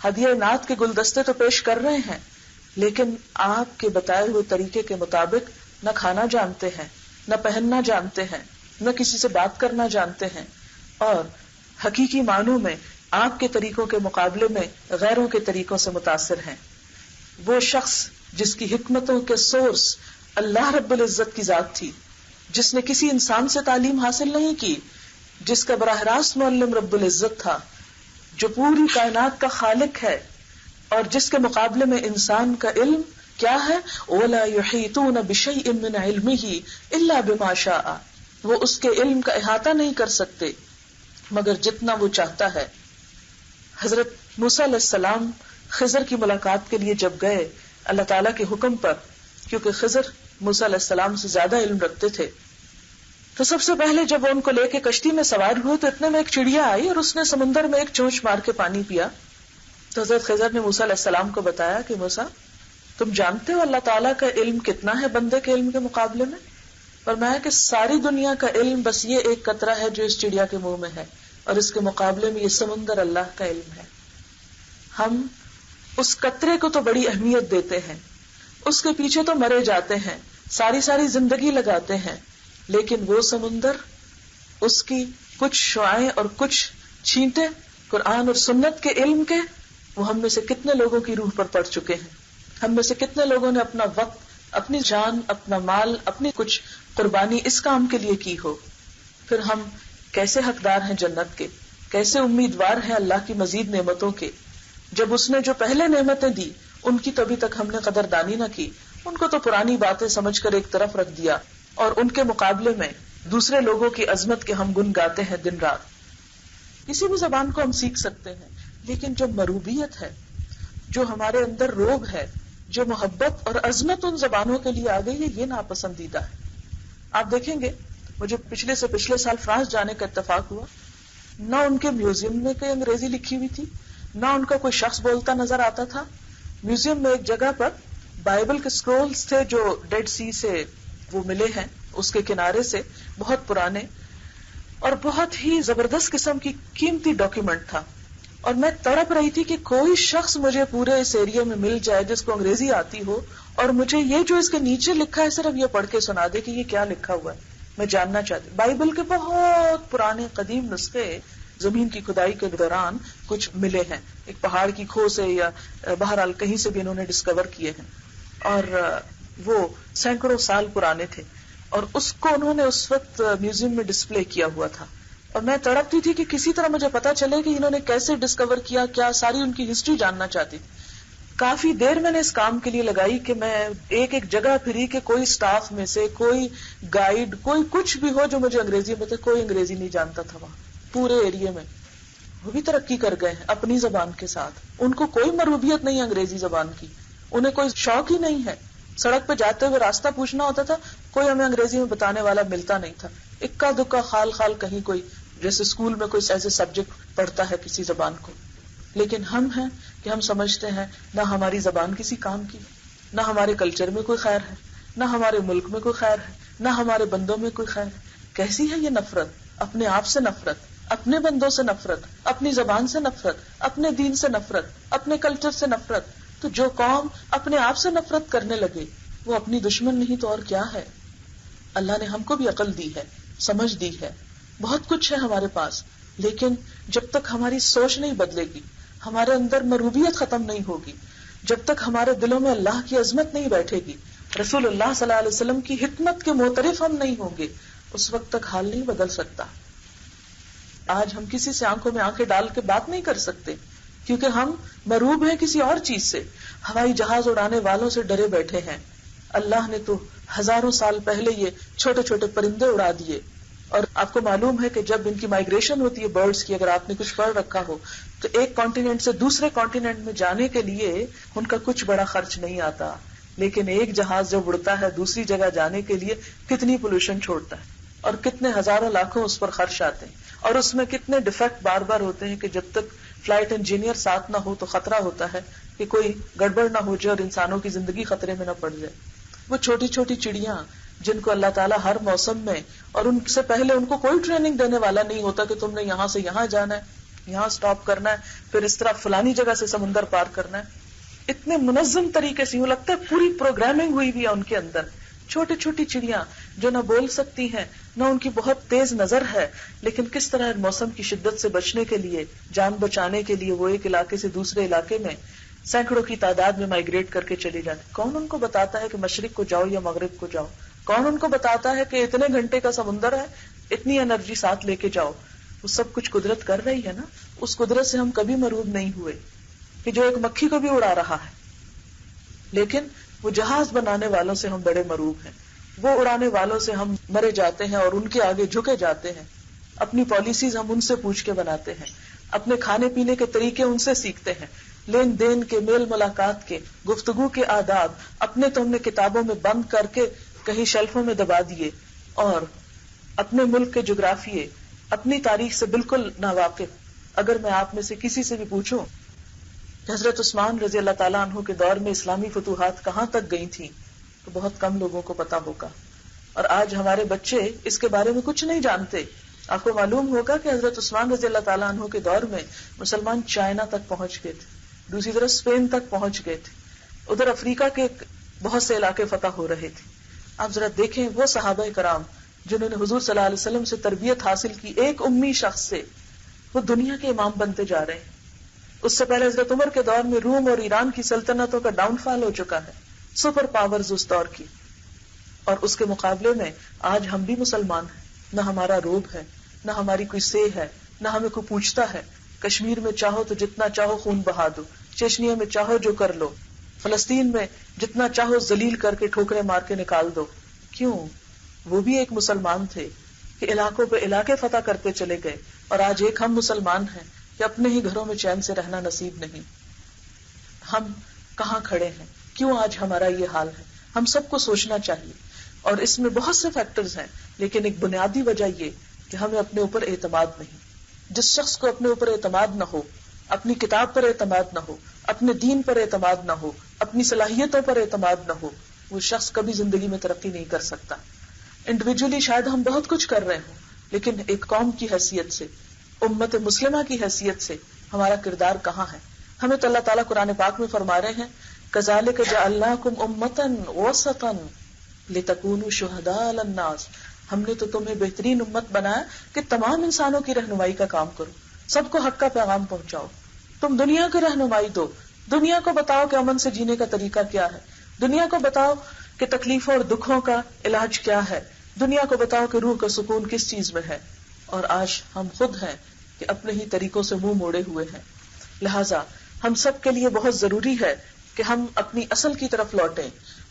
ہدیہ نعت کے گلدستے تو پیش کر رہے ہیں، لیکن آپ کے بتائے ہوئے طریقے کے مطابق نہ کھانا جانتے ہیں، نہ پہننا جانتے ہیں، نہ کسی سے بات کرنا جانتے ہیں، اور حقیقی معنوں میں آپ کے طریقوں کے مقابلے میں غیروں کے طریقوں سے متاثر ہیں۔ وہ شخص جس کی حکمتوں کے سورس اللہ رب العزت کی ذات تھی، جس نے کسی انسان سے تعلیم حاصل نہیں کی، جس کا براہ راست معلم رب العزت تھا، جو پوری کائنات کا خالق ہے، اور جس کے مقابلے میں انسان کا علم کیا ہے، وَلَا يُحِيطُونَ بِشَيْءٍ مِّنْ عِلْمِهِ إِلَّا بِمَا شَاءَ، وہ اس کے علم کا احاطہ نہیں کر سکتے مگر جتنا وہ چاہتا ہے۔ حضرت موسیٰ علیہ السلام خضر کی ملاقات کے لیے جب گئے اللہ تعالیٰ کے حکم پر، کیونکہ خضر موسیٰ علیہ السلام سے زیادہ علم رکھتے تھے، تو سب سے پہلے جب وہ ان کو لے کے کشتی میں سوار ہوئے تو اتنے میں ایک چڑیا آئی اور اس نے سمندر میں ایک چونچ مار کے پانی پیا۔ تو حضرت خضر نے موسیٰ علیہ السلام کو بتایا کہ موسیٰ، تم جانتے ہو اللہ تعالیٰ کا علم کتنا ہے بندے کے علم کے مقابلے میں؟ فرمایا کہ ساری دنیا کا علم بس یہ ایک قطرہ ہے جو اس چڑیا کے منہ میں ہے، اور اس کے مقابلے میں یہ سمندر اللہ کا علم ہے۔ ہم اس قطرے کو تو بڑی اہمیت دیتے ہیں، اس کے پیچھے تو مرے جاتے ہیں، ساری زندگی لگاتے ہیں، لیکن وہ سمندر، اس کی کچھ شعاعیں اور کچھ چھینٹیں قرآن اور سنت کے علم کے، وہ ہم میں سے کتنے لوگوں کی روح پر پڑ چکے ہیں۔ ہم میں سے کتنے لوگوں نے اپنا وقت، اپنی جان، اپنا مال، اپنی کچھ قربانی اس کام کے لیے کی ہو۔ پھر ہم کیسے حقدار ہیں جنت کے، کیسے امیدوار ہیں اللہ کی مزید نعمتوں کے، جب اس نے جو پہلے نعمتیں دی ان کی تو ابھی تک ہم نے قدردانی نہ کی، ان کو تو پرانی باتیں سمجھ کر ایک طرف رکھ دیا، اور ان کے مقابلے میں دوسرے لوگوں کی عظمت کے ہم گن گاتے ہیں دن رات۔ کسی بھی زبان کو ہم سیکھ سکتے ہیں، لیکن جو مروبیت ہے، جو ہمارے اندر روگ ہے، جو محبت اور عظمت ان زبانوں کے لیے آ گئی ہے، یہ ناپسندیدہ ہے۔ آپ دیکھیں گے، مجھے پچھلے سال فرانس جانے کا اتفاق ہوا، نہ ان کے میوزیم میں کوئی انگریزی لکھی ہوئی تھی، نہ ان کا کوئی شخص بولتا نظر آتا تھا۔ میوزیم میں ایک جگہ پر بائبل کے سکرولز تھے جو ڈیڈ سی سے وہ ملے ہیں، اس کے کنارے سے، بہت پرانے اور بہت ہی زبردست قسم کی قیمتی ڈاکیومنٹ تھا، اور میں تڑپ رہی تھی کہ کوئی شخص مجھے پورے اس ایریا میں مل جائے جس کو انگریزی آتی ہو اور مجھے یہ جو اس کے نیچے لکھا ہے صرف یہ پڑھ کے سنا دے کہ یہ کیا لکھا ہوا ہے۔ میں جاننا چاہتی، بائبل کے بہت پرانے قدیم نسخے زمین کی کھدائی کے دوران کچھ ملے ہیں، ایک پہاڑ کی کھو سے یا بہرحال کہیں سے بھی انہوں نے ڈسکور کیے ہیں، اور وہ سینکڑوں سال پرانے تھے، اور اس کو انہوں نے اس وقت میوزیم میں ڈسپلے کیا ہوا تھا۔ اور میں تڑپتی تھی کہ کسی طرح مجھے پتا چلے کہ انہوں نے کیسے ڈسکور کیا، کیا ساری ان کی ہسٹری جاننا چاہتی تھی. کافی دیر میں نے اس کام کے لیے لگائی کہ میں ایک ایک جگہ پھری کہ کوئی سٹاف میں سے کوئی گائیڈ کوئی کچھ بھی ہو جو مجھے انگریزی میں تھے. کوئی انگریزی نہیں جانتا تھا وہاں پورے ایریے میں. وہ بھی ترقی کر گئے ہیں اپنی زبان کے ساتھ. ان کو کوئی مرغوبیت نہیں ہے انگریزی زبان کی، انہیں کوئی شوق ہی نہیں ہے. سڑک پہ جاتے ہوئے راستہ پوچھنا ہوتا تھا، کوئی ہمیں انگریزی میں بتانے والا ملتا نہیں تھا. اکا دکا خال خال کہیں کوئی، جیسے اسکول میں کوئی ایسے سبجیکٹ پڑھتا ہے کسی زبان کو. لیکن ہم ہیں کہ ہم سمجھتے ہیں نہ ہماری زبان کسی کام کی، نہ ہمارے کلچر میں کوئی خیر ہے، نہ ہمارے ملک میں کوئی خیر ہے، نہ ہمارے بندوں میں کوئی خیر ہے. کیسی ہے یہ نفرت؟ اپنے آپ سے نفرت، اپنے بندوں سے نفرت، اپنی زبان سے نفرت، اپنے دین سے نفرت، اپنے کلچر سے نفرت. تو جو قوم اپنے آپ سے نفرت کرنے لگے وہ اپنی دشمن نہیں تو اور کیا ہے. اللہ نے ہم کو بھی عقل دی ہے، سمجھ دی ہے، بہت کچھ ہے ہمارے پاس، لیکن جب تک ہماری سوچ نہیں بدلے گی، ہمارے اندر مروبیت ختم نہیں ہوگی، جب تک ہمارے دلوں میں اللہ کی عظمت نہیں بیٹھے گی، رسول اللہ صلی اللہ علیہ وسلم کی حکمت کے معترف ہم نہیں ہوں گے، اس وقت تک حال نہیں بدل سکتا. آج ہم کسی سے آنکھوں میں آنکھیں ڈال کے بات نہیں کر سکتے کیونکہ ہم مروب ہیں کسی اور چیز سے. ہوائی جہاز اڑانے والوں سے ڈرے بیٹھے ہیں. اللہ نے تو ہزاروں سال پہلے یہ چھوٹے چھوٹے پرندے اڑا دیے. اور آپ کو معلوم ہے کہ جب ان کی مائگریشن ہوتی ہے برڈز کی، اگر آپ نے کچھ پڑھ رکھا ہو تو ایک کانٹیننٹ سے دوسرے کانٹیننٹ میں جانے کے لیے ان کا کچھ بڑا خرچ نہیں آتا. لیکن ایک جہاز جب اڑتا ہے دوسری جگہ جانے کے لیے کتنی پولوشن چھوڑتا ہے اور کتنے ہزاروں لاکھوں اس پر خرچ آتے ہیں، اور اس میں کتنے ڈیفیکٹ بار بار ہوتے ہیں کہ جب تک فلائٹ انجینئر ساتھ نہ ہو تو خطرہ ہوتا ہے کہ کوئی گڑبڑ نہ ہو جائے اور انسانوں کی زندگی خطرے میں نہ پڑ جائے. وہ چھوٹی چھوٹی چڑیاں جن کو اللہ تعالیٰ ہر موسم میں، اور ان سے پہلے ان کو کوئی ٹریننگ دینے والا نہیں ہوتا کہ تم نے یہاں سے یہاں جانا ہے، یہاں سٹاپ کرنا ہے، پھر اس طرح فلانی جگہ سے سمندر پار کرنا ہے. اتنے منظم طریقے سے یوں لگتا ہے پوری پروگرامنگ ہوئی ہوئی ہے ان کے اندر. چھوٹی چھوٹی چڑیاں جو نہ بول سکتی ہیں، نہ ان کی بہت تیز نظر ہے، لیکن کس طرح موسم کی شدت سے بچنے کے لیے، جان بچانے کے لیے وہ ایک علاقے سے دوسرے علاقے میں سینکڑوں کی تعداد میں مائگریٹ کر کے چلی جاتی. کون ان کو بتاتا ہے کہ مشرق کو جاؤ یا مغرب کو جاؤ؟ کون ان کو بتاتا ہے کہ اتنے گھنٹے کا سمندر ہے، اتنی انرجی ساتھ لے کے جاؤ؟ وہ سب کچھ قدرت کر رہی ہے نا. اس قدرت سے ہم کبھی مروب نہیں ہوئے کہ جو ایک مکھی کو بھی اڑا رہا ہے. لیکن وہ جہاز بنانے والوں سے ہم بڑے مروب ہیں، وہ اڑانے والوں سے ہم مرے جاتے ہیں اور ان کے آگے جھکے جاتے ہیں. اپنی پالیسیز ہم ان سے پوچھ کے بناتے ہیں، اپنے کھانے پینے کے طریقے ان سے سیکھتے ہیں، لین دین کے، میل ملاقات کے، گفتگو کے آداب اپنے تو ہم نے کتابوں میں بند کر کے کہیں شیلفوں میں دبا دیے، اور اپنے ملک کے جغرافیے، اپنی تاریخ سے بالکل ناواقف. اگر میں آپ میں سے کسی سے بھی پوچھوں کہ حضرت عثمان رضی اللہ تعالیٰ عنہ کے دور میں اسلامی فتوحات کہاں تک گئی تھیں تو بہت کم لوگوں کو پتا ہوگا. اور آج ہمارے بچے اس کے بارے میں کچھ نہیں جانتے. آپ کو معلوم ہوگا کہ حضرت عثمان رضی اللہ تعالیٰ عنہ کے دور میں مسلمان چائنا تک پہنچ گئے تھے، دوسری طرف اسپین تک پہنچ گئے تھے، ادھر افریقہ کے بہت سے علاقے فتح ہو رہے تھے. آپ ذرا دیکھیں وہ صحابہ کرام جنہوں نے حضور صلی اللہ علیہ وسلم سے تربیت حاصل کی، ایک امی شخص سے وہ دنیا کے امام بنتے جا رہے ہیں. اس سے پہلے حضرت عمر کے دور میں روم اور ایران کی سلطنتوں کا ڈاؤن فال ہو چکا ہے، سپر پاورز اس دور کی. اور اس کے مقابلے میں آج ہم بھی مسلمان ہیں، نہ ہمارا روب ہے، نہ ہماری کوئی سے ہے، نہ ہمیں کوئی پوچھتا ہے. کشمیر میں چاہو تو جتنا چاہو خون بہا دو، چیچنیا میں چاہو جو کر لو، فلسطین میں جتنا چاہو ذلیل کر کے ٹھوکریں مار کے نکال دو. کیوں؟ وہ بھی ایک مسلمان تھے کہ علاقوں پہ علاقے فتح کرتے چلے گئے. اور آج ایک ہم مسلمان ہیں کہ اپنے ہی گھروں میں چین سے رہنا نصیب نہیں. ہم کہاں کھڑے ہیں؟ کیوں آج ہمارا یہ حال ہے؟ ہم سب کو سوچنا چاہیے. اور اس میں بہت سے فیکٹرز ہیں، لیکن ایک بنیادی وجہ یہ کہ ہمیں اپنے اوپر اعتماد نہیں. جس شخص کو اپنے اوپر اعتماد نہ ہو، اپنی کتاب پر اعتماد نہ ہو، اپنے دین پر اعتماد نہ ہو، اپنی صلاحیتوں پر اعتماد نہ ہو، وہ شخص کبھی زندگی میں ترقی نہیں کر سکتا. انڈیویجولی شاید ہم بہت کچھ کر رہے ہوں، لیکن ایک قوم کی حیثیت سے، امت مسلمہ کی حیثیت سے ہمارا کردار کہاں ہے؟ ہمیں تو اللہ تعالیٰ قرآن پاک میں فرما رہے ہیں كَذَلِكَ جَعَلْنَاكُمْ أُمَّةً وَسَطًا لِتَكُونُوا شُهَدَاءَ عَلَى النَّاسِ. ہم نے تو تمہیں بہترین امت بنایا کہ تمام انسانوں کی رہنمائی کا کام کرو، سب کو حق کا پیغام پہنچاؤ. تم دنیا کو رہنمائی دو، دنیا کو بتاؤ کہ امن سے جینے کا طریقہ کیا ہے، دنیا کو بتاؤ کہ تکلیفوں اور دکھوں کا علاج کیا ہے، دنیا کو بتاؤ کہ روح کا سکون کس چیز میں ہے. اور آج ہم خود ہیں کہ اپنے ہی طریقوں سے منہ موڑے ہوئے ہیں. لہٰذا ہم سب کے لیے بہت ضروری ہے کہ ہم اپنی اصل کی طرف لوٹیں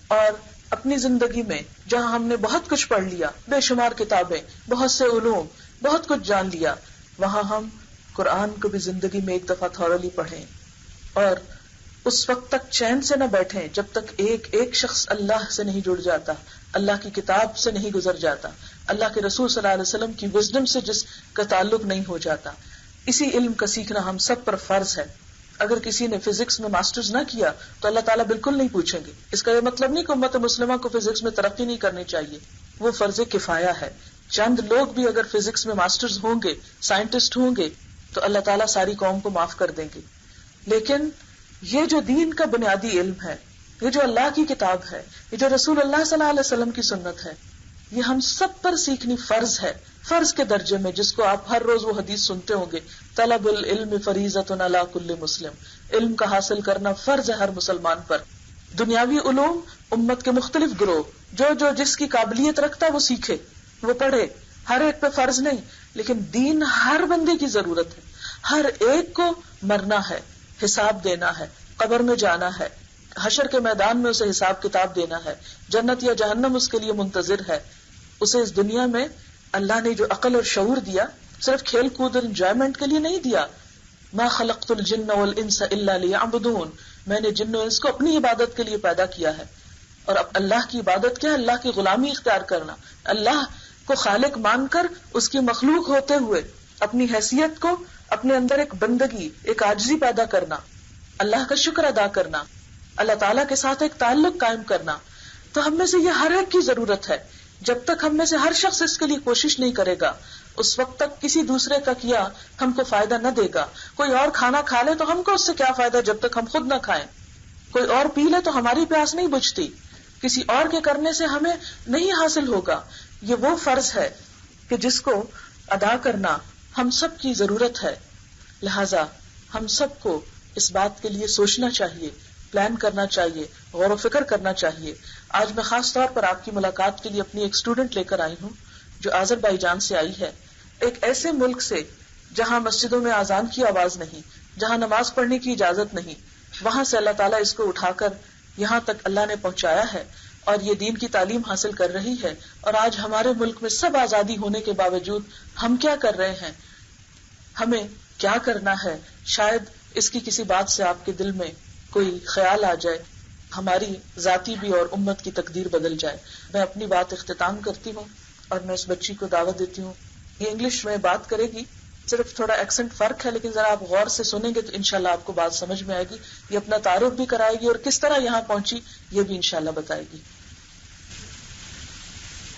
اور اپنی زندگی میں جہاں ہم نے بہت کچھ پڑھ لیا، بے شمار کتابیں، بہت سے علوم، بہت کچھ جان لیا، وہاں ہم قرآن کو بھی زندگی میں ایک دفعہ تھورلی پڑھیں اور اس وقت تک چین سے نہ بیٹھیں جب تک ایک ایک شخص اللہ سے نہیں جڑ جاتا، اللہ کی کتاب سے نہیں گزر جاتا، اللہ کے رسول صلی اللہ علیہ وسلم کی وزڈم سے جس کا تعلق نہیں ہو جاتا. اسی علم کا سیکھنا ہم سب پر فرض ہے. اگر کسی نے فزکس میں ماسٹرز نہ کیا تو اللہ تعالیٰ بالکل نہیں پوچھیں گے. اس کا یہ مطلب نہیں کہ امت مسلمہ کو فزکس میں ترقی نہیں کرنی چاہیے، وہ فرض کفایہ ہے. چند لوگ بھی اگر فزکس میں ماسٹرز ہوں گے، سائنٹسٹ ہوں گے، تو اللہ تعالیٰ ساری قوم کو معاف کر دیں گے. لیکن یہ جو دین کا بنیادی علم ہے، یہ جو اللہ کی کتاب ہے، یہ جو رسول اللہ صلی اللہ علیہ وسلم کی سنت ہے، یہ ہم سب پر سیکھنی فرض ہے، فرض کے درجے میں، جس کو آپ ہر روز وہ حدیث سنتے ہوں گے، طلب العلم فریضۃ علی کل مسلم. علم کا حاصل کرنا فرض ہے ہر مسلمان پر. دنیاوی علوم امت کے مختلف گروہ جو جس کی قابلیت رکھتا ہے وہ سیکھے، وہ پڑھے، ہر ایک پہ فرض نہیں. لیکن دین ہر بندے کی ضرورت ہے. ہر ایک کو مرنا ہے، حساب دینا ہے، قبر میں جانا ہے، حشر کے میدان میں اسے حساب کتاب دینا ہے، جنت یا جہنم اس کے لیے منتظر ہے. اسے اس دنیا میں اللہ نے جو عقل اور شعور دیا، صرف کھیل کود اور انجوائمنٹ کے لیے نہیں دیا. ما خلقت الجن والانس الا لیعبدون، میں نے جن و انس کو اپنی عبادت کے لیے پیدا کیا ہے. اور اب اللہ کی عبادت کیا ہے؟ اللہ کی غلامی اختیار کرنا، اللہ کو خالق مان کر اس کی مخلوق ہوتے ہوئے اپنی حیثیت کو، اپنے اندر ایک بندگی، ایک عاجزی پیدا کرنا، اللہ کا شکر ادا کرنا، اللہ تعالیٰ کے ساتھ ایک تعلق قائم کرنا. تو ہم میں سے یہ ہر ایک کی ضرورت ہے. جب تک ہم میں سے ہر شخص اس کے لیے کوشش نہیں کرے گا، اس وقت تک کسی دوسرے کا کیا ہم کو فائدہ نہ دے گا. کوئی اور کھانا کھا لے تو ہم کو اس سے کیا فائدہ جب تک ہم خود نہ کھائیں. کوئی اور پی لے تو ہماری پیاس نہیں بجھتی، کسی اور کے کرنے سے ہمیں نہیں حاصل ہوگا. یہ وہ فرض ہے کہ جس کو ادا کرنا ہم سب کی ضرورت ہے. لہذا ہم سب کو اس بات کے لیے سوچنا چاہیے، پلان کرنا چاہیے، غور و فکر کرنا چاہیے. آج میں خاص طور پر آپ کی ملاقات کے لیے اپنی ایک اسٹوڈنٹ لے کر آئی ہوں جو آذربائیجان سے آئی ہے، ایک ایسے ملک سے جہاں مسجدوں میں اذان کی آواز نہیں، جہاں نماز پڑھنے کی اجازت نہیں. وہاں سے اللہ تعالیٰ اس کو اٹھا کر یہاں تک اللہ نے پہنچایا ہے اور یہ دین کی تعلیم حاصل کر رہی ہے. اور آج ہمارے ملک میں سب آزادی ہونے کے باوجود ہم کیا کر رہے ہیں، ہمیں کیا کرنا ہے؟ شاید اس کی کسی بات سے آپ کے دل میں کوئی خیال آ جائے، ہماری ذاتی بھی اور امت کی تقدیر بدل جائے. میں اپنی بات اختتام کرتی ہوں اور میں اس بچی کو دعوت دیتی ہوں. یہ انگلش میں بات کرے گی، صرف تھوڑا ایکسنٹ فرق ہے، لیکن ذرا آپ غور سے سنیں گے تو انشاءاللہ آپ کو بات سمجھ میں آئے گی. یہ اپنا تعارف بھی کرائے گی اور کس طرح یہاں پہنچی یہ بھی انشاءاللہ بتائے گی.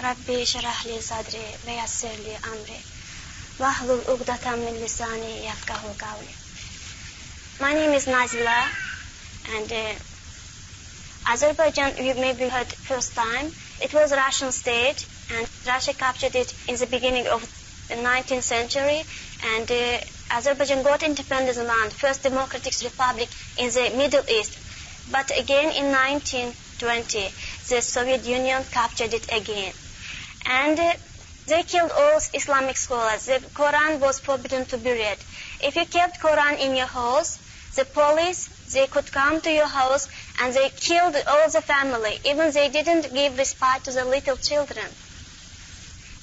ربی اشرح لی صدری ویسر لی امری واحلل عقدۃ من لسانی یفقهوا قولی. My name is Nazila, and Azerbaijan, you maybe heard first time, it was a Russian state, and Russia captured it in the beginning of the 19th century, and Azerbaijan got independence around first democratic republic in the Middle East. But again in 1920, the Soviet Union captured it again. And they killed all Islamic scholars. The Quran was forbidden to be read. If you kept Quran in your house, the police, they could come to your house and they killed all the family. Even they didn't give respite to the little children.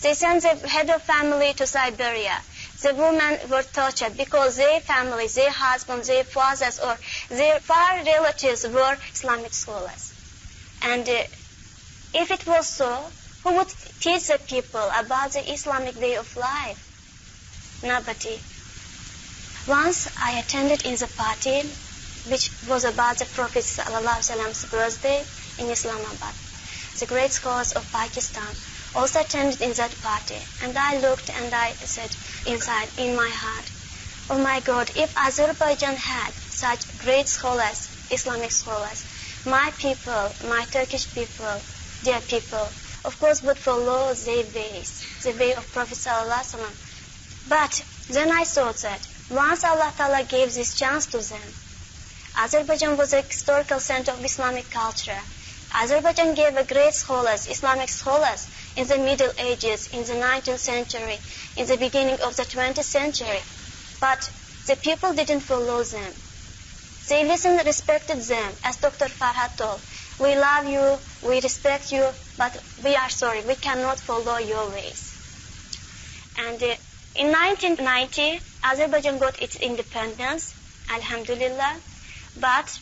They sent the head of family to Siberia. The women were tortured because their families, their husbands, their fathers, or their far relatives were Islamic scholars. And if it was so, who would teach the people about the Islamic way of life? Nobody. Once I attended in the party which was about the Prophet ﷺ's birthday in Islamabad. The great scholars of Pakistan also attended in that party, and I looked and I said inside, in my heart, oh my God, if Azerbaijan had such great scholars, Islamic scholars, my people, my Turkish people, their people, of course would follow their ways, the way of Prophet ﷺ. But then I thought that once Allah Ta'ala gave this chance to them, Azerbaijan was a historical center of Islamic culture. Azerbaijan gave a great scholars, Islamic scholars, in the Middle Ages, in the 19th century, in the beginning of the 20th century. But the people didn't follow them. They listened, respected them, as Dr. Farhat told. We love you, we respect you, but we are sorry, we cannot follow your ways. And in 1990, Azerbaijan got its independence, alhamdulillah. But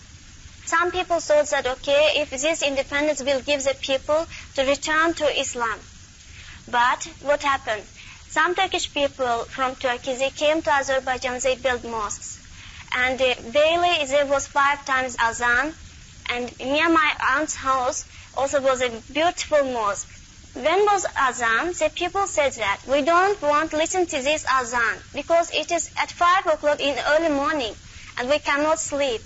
some people thought that, okay, if this independence will give the people to return to Islam. But what happened? Some Turkish people from Turkey, they came to Azerbaijan, they built mosques. And daily there was 5 times azan. And near my aunt's house also was a beautiful mosque. When was azan, the people said that we don't want to listen to this azan because it is at 5 o'clock in the early morning and we cannot sleep.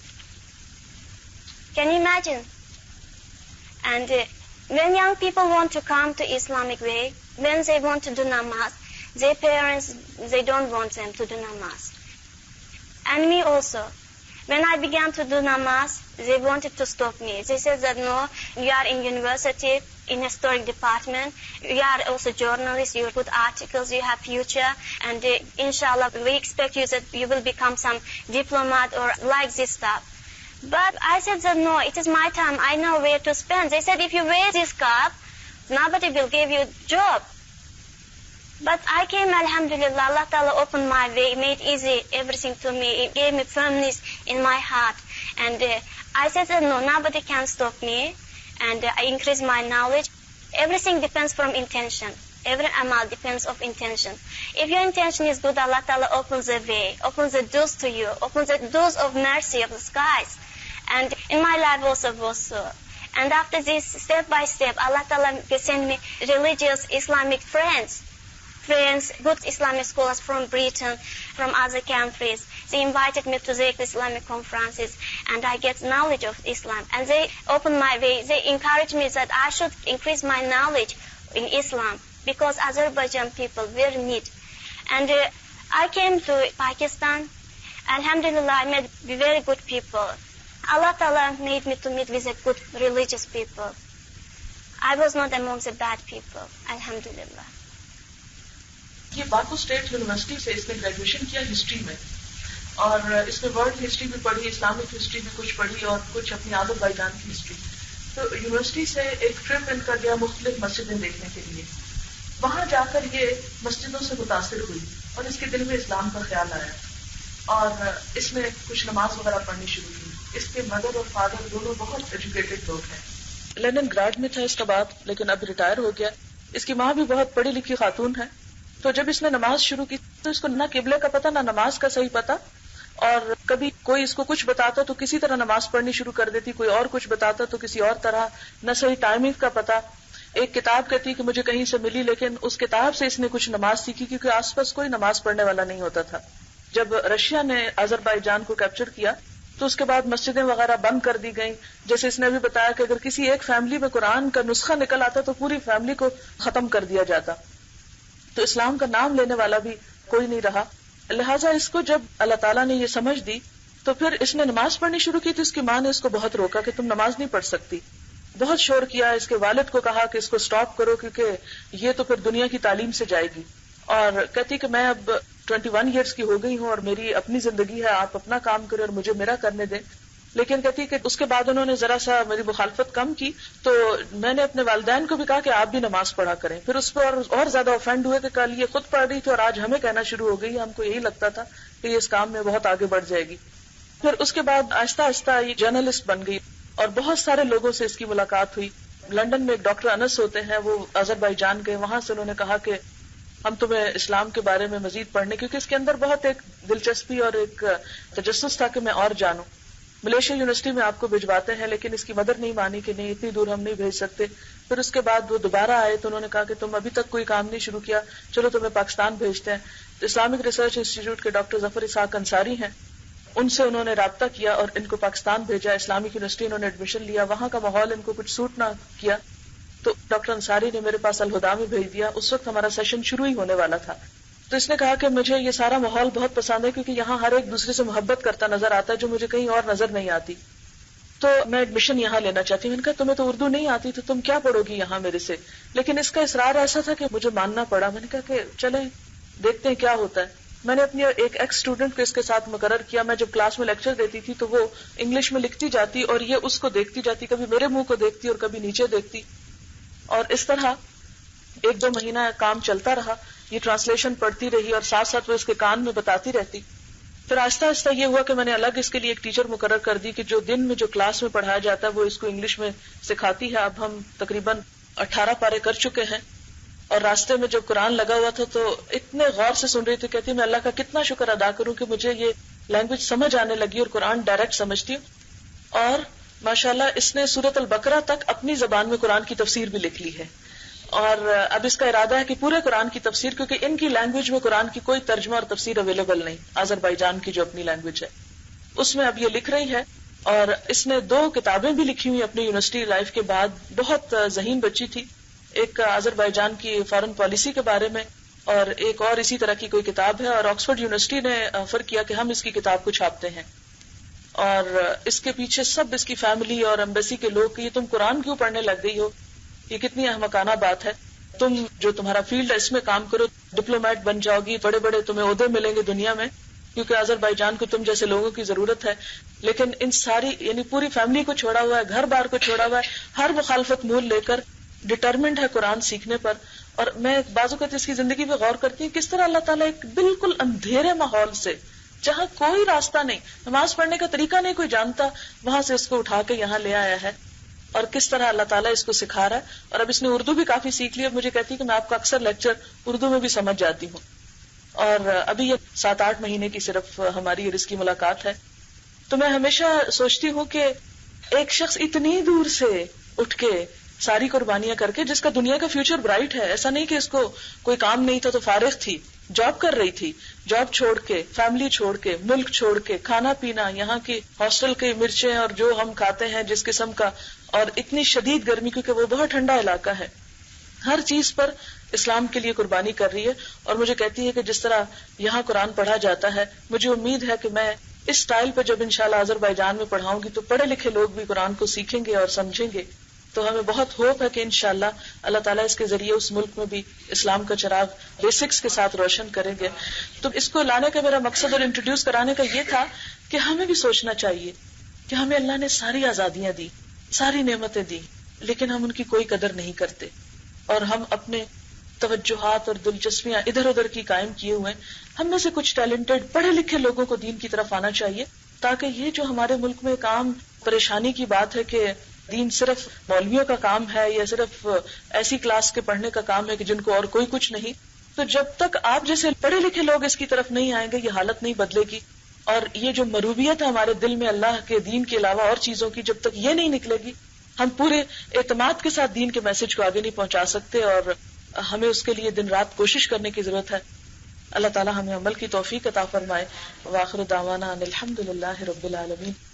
Can you imagine? And when young people want to come to Islamic way, when they want to do namaz, their parents, they don't want them to do namaz. And me also. When I began to do namaz, they wanted to stop me. They said that, no, you are in university, in historic department, you are also journalist, you put articles, you have future, and inshallah, we expect you that you will become some diplomat or like this stuff. But I said that, no, it is my time, I know where to spend. They said, if you wear this cap, nobody will give you a job. But I came, alhamdulillah, Allah Ta'ala opened my way, made easy everything to me. It gave me firmness in my heart. And I said that, no, nobody can stop me. And I increased my knowledge. Everything depends from intention. Every amal depends of intention. If your intention is good, Allah Ta'ala opens the way, opens the doors to you, opens the doors of mercy of the skies. And in my life also was so. And after this, step by step, Allah Ta'ala sent me religious Islamic friends, good Islamic scholars from Britain, from other countries. They invited me to their Islamic conferences, and I get knowledge of Islam. And they opened my way. They encouraged me that I should increase my knowledge in Islam, because Azerbaijan people were need. And I came to Pakistan. Alhamdulillah, I met very good people. Allah Ta'ala made me to meet with the good religious people. I was not among the bad people, alhamdulillah. یہ Baku state university سے اس نے graduation کیا history میں، اور اس میں world history بھی پڑھی، Islamic history بھی کچھ پڑھی، اور کچھ اپنی آذربائیجان کی ہسٹری. تو یونیورسٹی سے ایک ٹرپ ان کا گیا مختلف مسجدیں دیکھنے کے لیے. وہاں جا کر یہ مسجدوں سے متاثر ہوئی اور اس کے دل میں اسلام کا خیال آیا، اور اس نے کچھ نماز وغیرہ پڑھنی شروع کی. اس کے مدر اور فادر دونوں بہت ایجوکیٹڈ لوگ ہیں. لندن گراڈ میں تھا اس کا باپ، لیکن اب ریٹائر ہو گیا. اس کی ماں بھی بہت پڑھی لکھی خاتون ہے. تو جب اس نے نماز شروع کی تو اس کو نہ قبلے کا پتہ، نہ نماز کا صحیح پتہ، اور کبھی کوئی اس کو کچھ بتاتا تو کسی طرح نماز پڑھنی شروع کر دیتی، کوئی اور کچھ بتاتا تو کسی اور طرح، نہ صحیح ٹائمنگ کا پتہ. ایک کتاب کہتی کہ مجھے کہیں سے ملی، لیکن اس کتاب سے اس نے کچھ نماز سیکھی، کیونکہ آس پاس کوئی نماز پڑھنے والا نہیں ہوتا تھا. جب رشیا نے آذربائیجان کو کیپچر کیا تو اس کے بعد مسجدیں وغیرہ بند کر دی گئیں. جیسے اس نے بھی بتایا کہ اگر کسی ایک فیملی میں قرآن کا نسخہ نکل آتا تو پوری فیملی کو ختم کر دیا جاتا. تو اسلام کا نام لینے والا بھی کوئی نہیں رہا. لہٰذا اس کو جب اللہ تعالیٰ نے یہ سمجھ دی تو پھر اس نے نماز پڑھنی شروع کی. تو اس کی ماں نے اس کو بہت روکا کہ تم نماز نہیں پڑھ سکتی، بہت شور کیا. اس کے والد کو کہا کہ اس کو سٹاپ کرو، کیونکہ یہ تو پھر دنیا کی تعلیم سے جائے گی. اور کہتی کہ میں اب 21 ایئرس کی ہو گئی ہوں اور میری اپنی زندگی ہے، آپ اپنا کام کریں اور مجھے میرا کرنے دیں. لیکن کہتی کہ اس کے بعد انہوں نے ذرا سا میری مخالفت کم کی تو میں نے اپنے والدین کو بھی کہا کہ آپ بھی نماز پڑھا کریں. پھر اس پر اور زیادہ آفینڈ ہوئے کہ کل یہ خود پڑھ رہی تھی اور آج ہمیں کہنا شروع ہو گئی. ہم کو یہی لگتا تھا کہ یہ اس کام میں بہت آگے بڑھ جائے گی. پھر اس کے بعد آہستہ آہستہ یہ جرنلسٹ بن گئی اور بہت سارے لوگوں سے اس کی ملاقات ہوئی. لندن میں ایک ڈاکٹر انس ہوتے ہیں، وہ آذربائیجان گئے. وہاں سے انہوں نے کہا کہ ہم تمہیں اسلام کے بارے میں مزید پڑھنے، کیونکہ اس کے اندر بہت ایک دلچسپی اور ایک تجسس تھا کہ میں اور جانوں. ملیشیا یونیورسٹی میں آپ کو بھجواتے ہیں، لیکن اس کی مدر نہیں مانی کہ نہیں، اتنی دور ہم نہیں بھیج سکتے. پھر اس کے بعد وہ دوبارہ آئے تو انہوں نے کہا کہ تم ابھی تک کوئی کام نہیں شروع کیا، چلو تمہیں پاکستان بھیجتے ہیں. اسلامک ریسرچ انسٹیٹیوٹ کے ڈاکٹر ظفر اسحاق انصاری ہیں، ان سے انہوں نے رابطہ کیا اور ان کو پاکستان بھیجا. اسلامک یونیورسٹی انہوں نے ایڈمیشن لیا. وہاں کا ماحول ان کو کچھ سوٹ نہ کیا تو ڈاکٹر انصاری نے میرے پاس الہدا میں بھیج دیا. اس وقت ہمارا سیشن شروع ہی ہونے والا تھا. تو اس نے کہا کہ مجھے یہ سارا ماحول بہت پسند ہے، کیونکہ یہاں ہر ایک دوسرے سے محبت کرتا نظر آتا ہے جو مجھے کہیں اور نظر نہیں آتی. تو میں ایڈمیشن یہاں لینا چاہتی ہوں. میں نے کہا تمہیں تو اردو نہیں آتی تو تم کیا پڑھو گی یہاں میرے سے, لیکن اس کا اصرار ایسا تھا کہ مجھے ماننا پڑا. میں نے کہا کہ چلیں دیکھتے ہیں کیا ہوتا ہے. میں نے اپنی ایک ایکس اسٹوڈنٹ کو اس کے ساتھ مقرر کیا. میں جب کلاس میں لیکچر دیتی تھی تو وہ انگلش میں لکھتی جاتی اور یہ اس کو دیکھتی جاتی, کبھی میرے منہ کو دیکھتی اور کبھی نیچے دیکھتی, اور اس طرح 1-2 مہینہ کام چلتا رہا. یہ ٹرانسلیشن پڑھتی رہی اور ساتھ ساتھ وہ اس کے کان میں بتاتی رہتی. پھر آہستہ آہستہ یہ ہوا کہ میں نے الگ اس کے لیے ایک ٹیچر مقرر کر دی کہ جو دن میں جو کلاس میں پڑھایا جاتا ہے وہ اس کو انگلش میں سکھاتی ہے. اب ہم تقریباً 18 پارے کر چکے ہیں. اور راستے میں جب قرآن لگا ہوا تھا تو اتنے غور سے سن رہی تھی, کہتی میں اللہ کا کتنا شکر ادا کروں کہ مجھے یہ لینگویج سمجھ آنے لگی اور قرآن ڈائریکٹ سمجھتی ہوں. اور ماشاءاللہ اس نے سورۃ البقرہ تک اپنی زبان میں قرآن کی تفسیر بھی لکھ لی ہے. اور اب اس کا ارادہ ہے کہ پورے قرآن کی تفسیر, کیونکہ ان کی لینگویج میں قرآن کی کوئی ترجمہ اور تفسیر اویلیبل نہیں, آذربائیجان کی جو اپنی لینگویج ہے اس میں اب یہ لکھ رہی ہے. اور اس نے 2 کتابیں بھی لکھی ہوئی اپنی یونیورسٹی لائف کے بعد. بہت ذہین بچی تھی, ایک آذربائیجان کی فارن پالیسی کے بارے میں اور ایک اور اسی طرح کی کوئی کتاب ہے, اور آکسفورڈ یونیورسٹی نے آفر کیا کہ ہم اس کی کتاب کو چھاپتے ہیں. اور اس کے پیچھے سب اس کی فیملی اور ایمبیسی کے لوگ کہ یہ تم قرآن کیوں پڑھنے لگ گئی ہو, یہ کتنی احمقانہ بات ہے, تم جو تمہارا فیلڈ ہے اس میں کام کرو, ڈپلومیٹ بن جاؤ گی, بڑے بڑے تمہیں عہدے ملیں گے دنیا میں, کیونکہ آذربائیجان کو تم جیسے لوگوں کی ضرورت ہے. لیکن ان ساری یعنی پوری فیملی کو چھوڑا ہوا ہے, گھر بار کو چھوڑا ہوا ہے, ہر مخالفت مول لے کر ڈٹرمنڈ ہے قرآن سیکھنے پر. اور میں بعض اوقات اس کی زندگی پہ غور کرتی ہوں کس طرح اللہ تعالیٰ ایک بالکل اندھیرے ماحول سے, جہاں کوئی راستہ نہیں, نماز پڑھنے کا طریقہ نہیں کوئی جانتا, وہاں سے اس کو اٹھا کے یہاں لے آیا ہے, اور کس طرح اللہ تعالیٰ اس کو سکھا رہا ہے. اور اب اس نے اردو بھی کافی سیکھ لی. اب مجھے کہتی ہے کہ میں آپ کا اکثر لیکچر اردو میں بھی سمجھ جاتی ہوں. اور ابھی یہ 7-8 مہینے کی صرف ہماری اور اس کی ملاقات ہے. تو میں ہمیشہ سوچتی ہوں کہ ایک شخص اتنی دور سے اٹھ کے ساری قربانیاں کر کے, جس کا دنیا کا فیوچر برائٹ ہے, ایسا نہیں کہ اس کو کوئی کام نہیں تھا تو فارغ تھی, جاب کر رہی تھی, جاب چھوڑ کے, فیملی چھوڑ کے, ملک چھوڑ کے, کھانا پینا, یہاں کی ہاسٹل کی مرچیں اور جو ہم کھاتے ہیں جس قسم کا, اور اتنی شدید گرمی کیونکہ وہ بہت ٹھنڈا علاقہ ہے, ہر چیز پر اسلام کے لیے قربانی کر رہی ہے. اور مجھے کہتی ہے کہ جس طرح یہاں قرآن پڑھا جاتا ہے, مجھے امید ہے کہ میں اس سٹائل پہ جب انشاءاللہ آذربائیجان میں پڑھاؤں گی تو پڑھے لکھے لوگ بھی قرآن کو سیکھیں گے اور سمجھیں گے. تو ہمیں بہت ہوپ ہے کہ انشاءاللہ اللہ تعالیٰ اس کے ذریعے اس ملک میں بھی اسلام کا چراغ بیسکس کے ساتھ روشن کریں گے. تو اس کو لانے کا میرا مقصد اور انٹروڈیوس کرانے کا یہ تھا کہ ہمیں بھی سوچنا چاہیے کہ ہمیں اللہ نے ساری آزادیاں دی, ساری نعمتیں دی, لیکن ہم ان کی کوئی قدر نہیں کرتے, اور ہم اپنے توجہات اور دلچسپیاں ادھر ادھر کی قائم کیے ہوئے ہیں. ہم میں سے کچھ ٹیلنٹڈ پڑھے لکھے لوگوں کو دین کی طرف آنا چاہیے, تاکہ یہ جو ہمارے ملک میں ایک عام پریشانی کی بات ہے کہ دین صرف مولویوں کا کام ہے یا صرف ایسی کلاس کے پڑھنے کا کام ہے کہ جن کو اور کوئی کچھ نہیں, تو جب تک آپ جیسے پڑھے لکھے لوگ اس کی طرف نہیں آئیں گے یہ حالت نہیں بدلے گی. اور یہ جو مروبیت ہے ہمارے دل میں اللہ کے دین کے علاوہ اور چیزوں کی, جب تک یہ نہیں نکلے گی ہم پورے اعتماد کے ساتھ دین کے میسج کو آگے نہیں پہنچا سکتے, اور ہمیں اس کے لیے دن رات کوشش کرنے کی ضرورت ہے. اللہ تعالی ہمیں عمل کی توفیق عطا فرمائے. وآخر دعوانا ان الحمدللہ رب العالمین.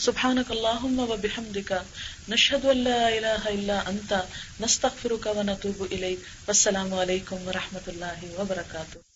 سبحانک اللہم وبحمدک نشہد ان لا الہ الا انت نستغفرک ونتوب الیک. والسلام علیکم ورحمۃ اللہ وبرکاتہ.